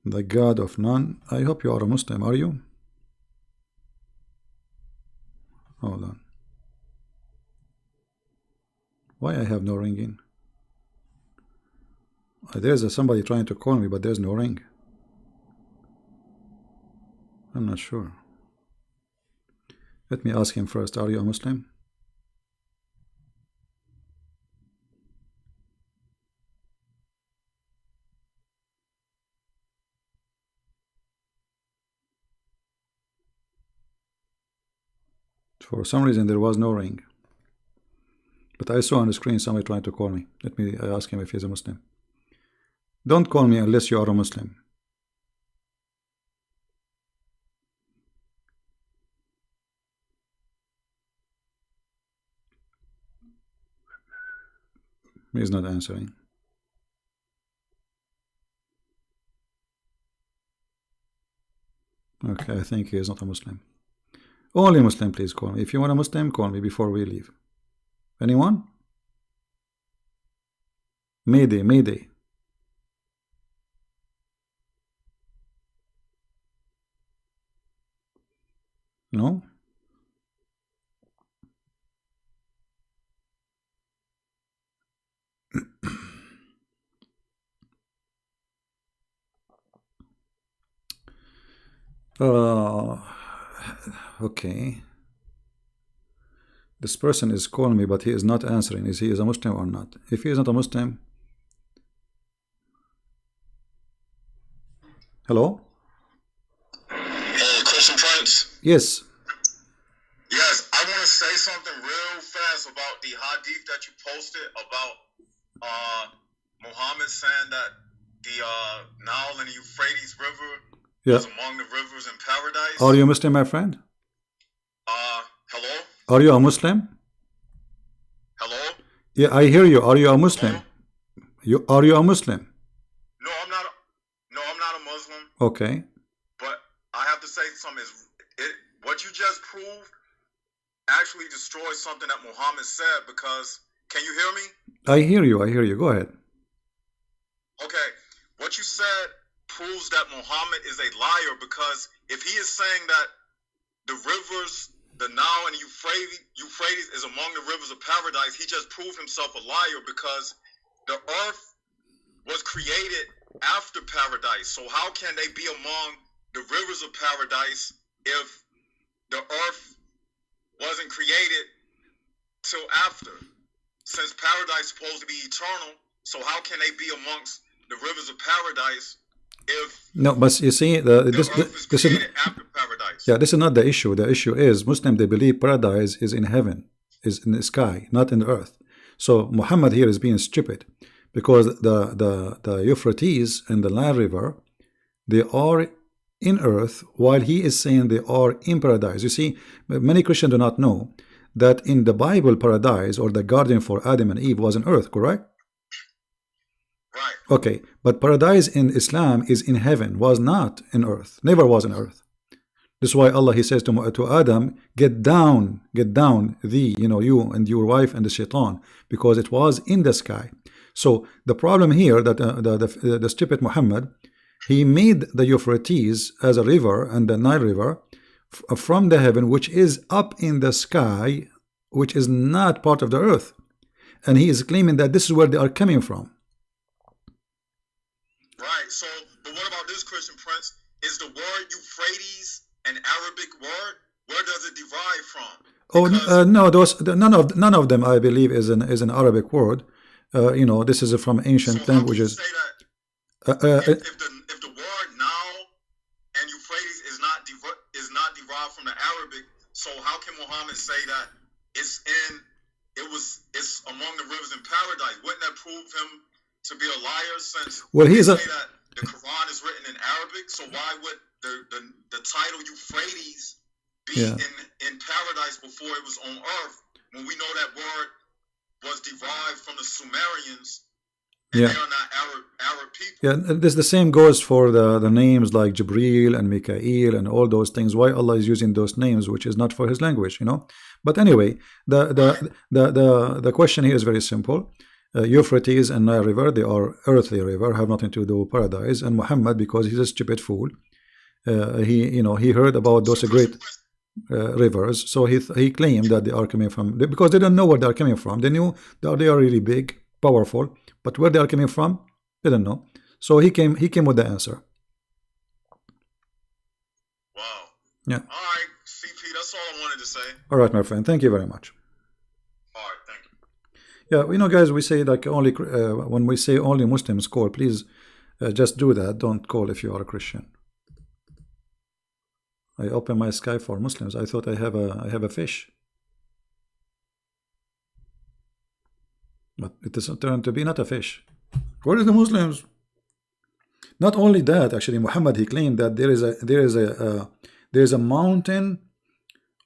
S1: the God of none. I hope you are a Muslim, are you? Hold on. Why I have no ringing? There's somebody trying to call me, but there's no ring. I'm not sure. Let me ask him first. Are you a Muslim? For some reason there was no ring, but I saw on the screen somebody trying to call me. Let me ask him if he's a Muslim. Don't call me unless you are a Muslim. He's not answering. Okay, I think he is not a Muslim. Only Muslim, please call me. If you want a Muslim, call me before we leave. Anyone? Mayday, Mayday. No? Okay. This person is calling me, but he is not answering. Is he a Muslim or not? If he is not a Muslim. Hello?
S2: Christian Prince?
S1: Yes.
S2: Yes, I want to say something real fast about the hadith that you posted about Muhammad saying that the Nile and the Euphrates River is among the rivers in paradise.
S1: Are you a Muslim, my friend?
S2: Hello?
S1: Are you a Muslim?
S2: Hello?
S1: Yeah, I hear you. Are you a Muslim? Are you a Muslim?
S2: No, I'm not. No, I'm not a Muslim.
S1: Okay.
S2: But I have to say something. What you just proved actually destroys something that Muhammad said. Because can you hear me?
S1: I hear you. I hear you. Go ahead.
S2: Okay. What you said proves that Muhammad is a liar, because if he is saying that the rivers, the Nile and Euphrates is among the rivers of paradise, he just proved himself a liar, because the earth was created after paradise. So how can they be among the rivers of paradise if the earth wasn't created till after? Since paradise is supposed to be eternal, so how can they be amongst the rivers of paradise if
S1: no? But you see, this is
S2: after paradise?
S1: Yeah, this is not the issue. The issue is Muslim, they believe paradise is in heaven, is in the sky, not in the earth. So Muhammad here is being stupid, because the Euphrates and the Nile River, they are in earth, while he is saying they are in paradise. You see, many Christians do not know that in the Bible, paradise or the garden for Adam and Eve was on earth, correct?
S2: Right.
S1: Okay, but paradise in Islam is in heaven, was not in earth, never was on earth. This is why Allah, he says to Adam, get down, thee, you and your wife and the shaitan, because it was in the sky. So the problem here that the stupid Muhammad, he made the Euphrates as a river and the Nile River from the heaven, which is up in the sky, which is not part of the earth. And he is claiming that this is where they are coming from.
S2: Right. So, but what about this, Christian Prince? Is the word Euphrates an Arabic word? Where does it derive from? Because
S1: no, none of them, I believe, is an Arabic word. This is from ancient languages.
S2: If the word Nile and Euphrates is not derived from the Arabic, so how can Muhammad say that it's among the rivers in paradise? Wouldn't that prove him to be a liar, since say that the Quran is written in Arabic? So why would the title Euphrates be in paradise before it was on earth, when we know that word was derived from the Sumerians? And they are not Arab people. Yeah,
S1: the same goes for the names like Jibreel and Mikael and all those things. Why Allah is using those names, which is not for his language, But anyway, the question here is very simple. Euphrates and Nile River, they are earthly river, have nothing to do with paradise. And Muhammad, because he's a stupid fool, he heard about those great rivers, so he claimed that they are coming from, because they don't know where they are coming from. They knew that they are really big, powerful, but where they are coming from, they don't know. So he came with the answer.
S2: Wow.
S1: Yeah.
S2: All right, CP, that's all I wanted to say.
S1: All right, my friend. Thank you very much.
S2: All right, thank you.
S1: Yeah, guys, we say like only when we say only Muslims call, please just do that. Don't call if you are a Christian. I open my sky for Muslims. I thought I have a fish, but it has turned to be not a fish. Where is the Muslims? Not only that, actually, Muhammad, he claimed that there is a mountain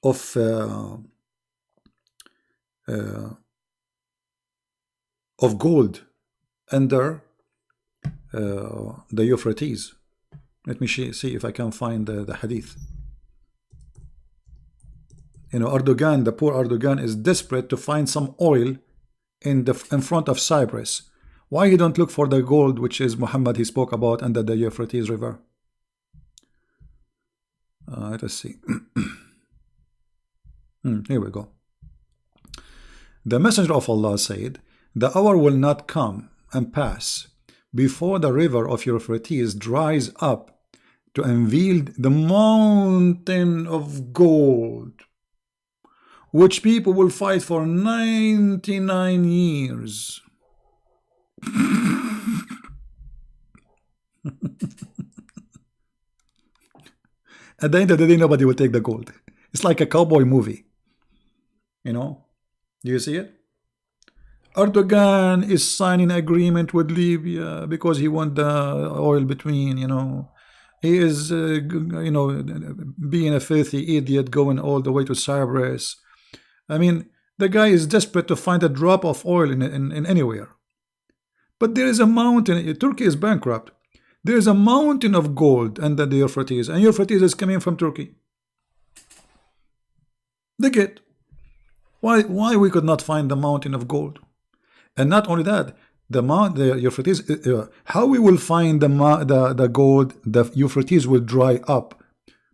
S1: of gold under the Euphrates. Let me see if I can find the hadith. Erdogan, the poor Erdogan, is desperate to find some oil in front of Cyprus. Why he don't look for the gold, which is Muhammad he spoke about under the Euphrates River? Let us see. Here we go. The Messenger of Allah said, "The hour will not come and pass before the river of Euphrates dries up to unveil the mountain of gold, which people will fight for 99 years. At the end of the day, nobody will take the gold. It's like a cowboy movie. Do you see it? Erdogan is signing agreement with Libya because he wants the oil between, He is, being a filthy idiot, going all the way to Cyprus. I mean, the guy is desperate to find a drop of oil in anywhere. But there is a mountain. Turkey is bankrupt. There is a mountain of gold under the Euphrates, and Euphrates is coming from Turkey. Dig it. Why we could not find the mountain of gold? And not only that, the Euphrates. How we will find the gold? The Euphrates will dry up.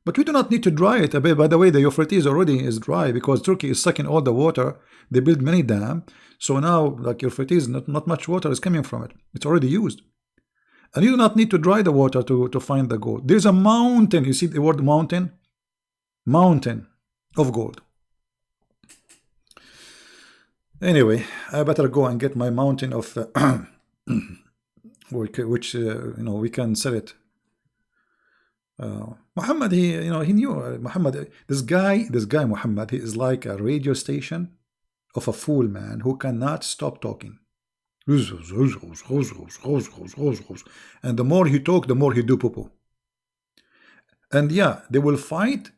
S1: But we do not need to dry it. By the way, the Euphrates already is dry because Turkey is sucking all the water. They build many dams. So now, like Euphrates, not much water is coming from it. It's already used. And you do not need to dry the water to find the gold. There's a mountain. You see the word mountain? Mountain of gold. Anyway, I better go and get my mountain of which we can sell it. Muhammad, he knew Muhammad. This guy Muhammad, he is like a radio station of a fool man who cannot stop talking. And the more he talk, the more he do poo-poo. And yeah, they will fight,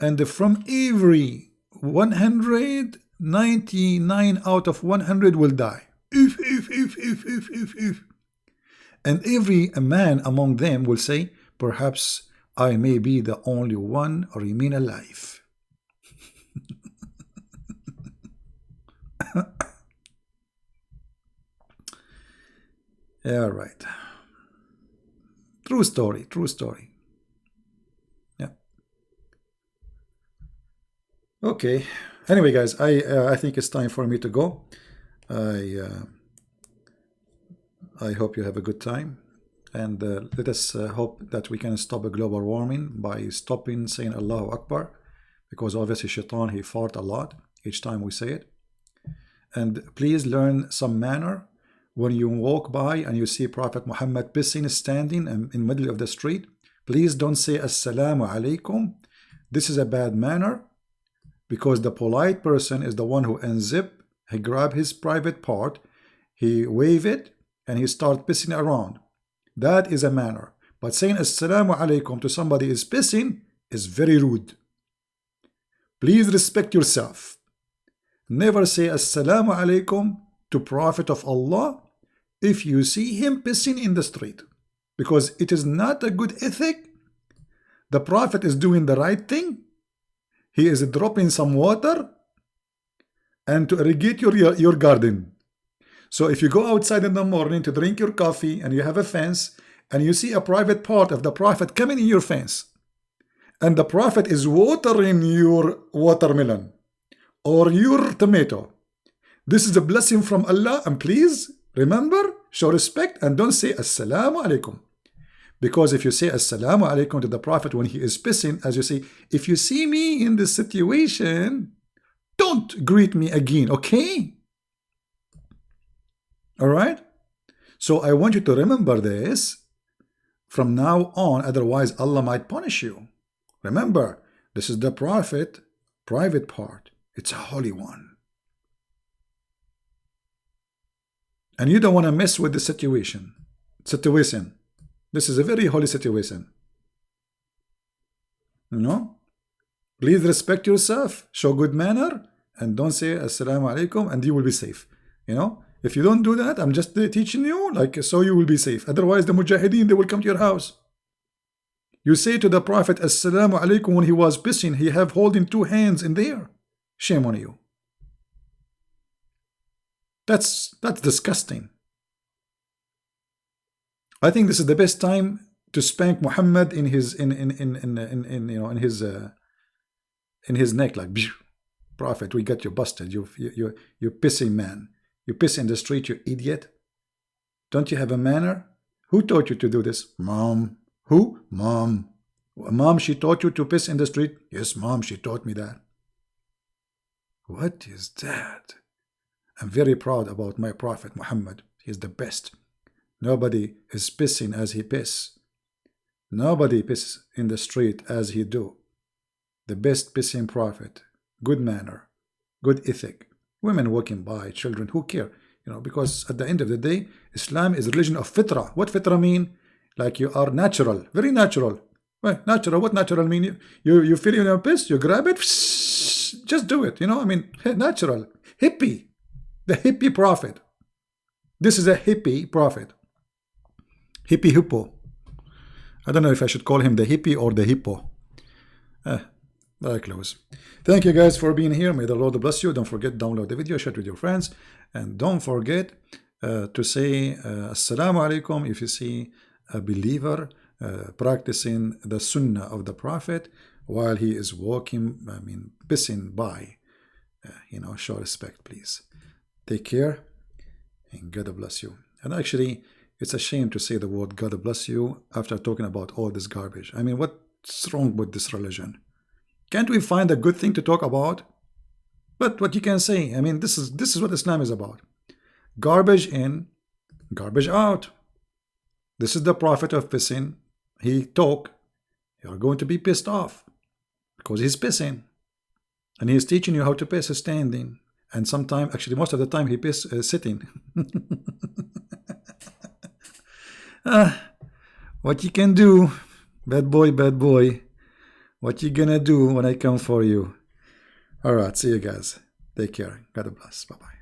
S1: and from every 199 out of 100 will die. If. And every man among them will say, perhaps I may be the only one remain alive. Yeah, right. True story, true story. Yeah. Okay. Anyway, guys, I think it's time for me to go. I hope you have a good time, and let us hope that we can stop global warming by stopping saying Allahu Akbar, because obviously Shaitan, he fought a lot each time we say it. And please learn some manner. When you walk by and you see Prophet Muhammad pissing standing in the middle of the street, please don't say Assalamu alaikum. This is a bad manner, because the polite person is the one who unzip, he grab his private part, he wave it, and he start pissing around. That is a manner. But saying Assalamu alaikum to somebody is pissing is very rude. Please respect yourself. Never say Assalamu alaikum to Prophet of Allah if you see him pissing in the street, because it is not a good ethic. The Prophet is doing the right thing. He is dropping some water and to irrigate your garden. So if you go outside in the morning to drink your coffee and you have a fence and you see a private part of the Prophet coming in your fence, and the Prophet is watering your watermelon or your tomato, this is a blessing from Allah, and please remember, show respect and don't say Assalamu alaikum. Because if you say Assalamu alaikum to the Prophet when he is pissing, as you say, if you see me in this situation, don't greet me again, okay? All right? So I want you to remember this from now on, otherwise Allah might punish you. Remember, this is the Prophet private part. It's a holy one. And you don't want to mess with the situation. This is a very holy situation. You know? Please respect yourself, show good manner, and don't say Assalamu alaikum, and you will be safe. You know? If you don't do that, I'm just teaching you, like, so you will be safe. Otherwise, the Mujahideen, they will come to your house. You say to the Prophet Assalamu alaikum when he was pissing, he have holding two hands in there. Shame on you. That's disgusting. I think this is the best time to spank Muhammad in his in his neck, like, Prophet, we got you busted. You pissing man. You piss in the street, you idiot. Don't you have a manner? Who taught you to do this? Mom. Who? Mom. Mom, she taught you to piss in the street? Yes, Mom, she taught me that. What is that? I'm very proud about my Prophet Muhammad. He's the best. Nobody is pissing as he piss. Nobody pisses in the street as he do. The best pissing Prophet. Good manner. Good ethic. Women walking by, children, who care? You know, because at the end of the day, Islam is a religion of fitrah. What fitrah mean? Like you are natural. Very natural. Well, natural. What natural mean? You feel in your piss, you grab it, just do it. You know, I mean, natural. Hippie. The hippie prophet. This is a hippie prophet. Hippie hippo. I don't know if I should call him the hippie or the hippo. Very close. Thank you guys for being here. May the Lord bless you. Don't forget, download the video, share it with your friends. And don't forget to say Assalamu alaikum if you see a believer practicing the sunnah of the Prophet while he is walking, pissing by. Show respect, please. Take care, and God bless you. And actually, it's a shame to say the word God bless you after talking about all this garbage. I mean, what's wrong with this religion? Can't we find a good thing to talk about? But what you can say, I mean, this is what Islam is about. Garbage in, garbage out. This is the Prophet of pissing. He talk. You're going to be pissed off because he's pissing. And he's teaching you how to piss standing. And sometimes, actually most of the time, he piss sitting. What you can do, Bad boy. What you gonna do when I come for you? All right, see you guys. Take care. God bless. Bye-bye.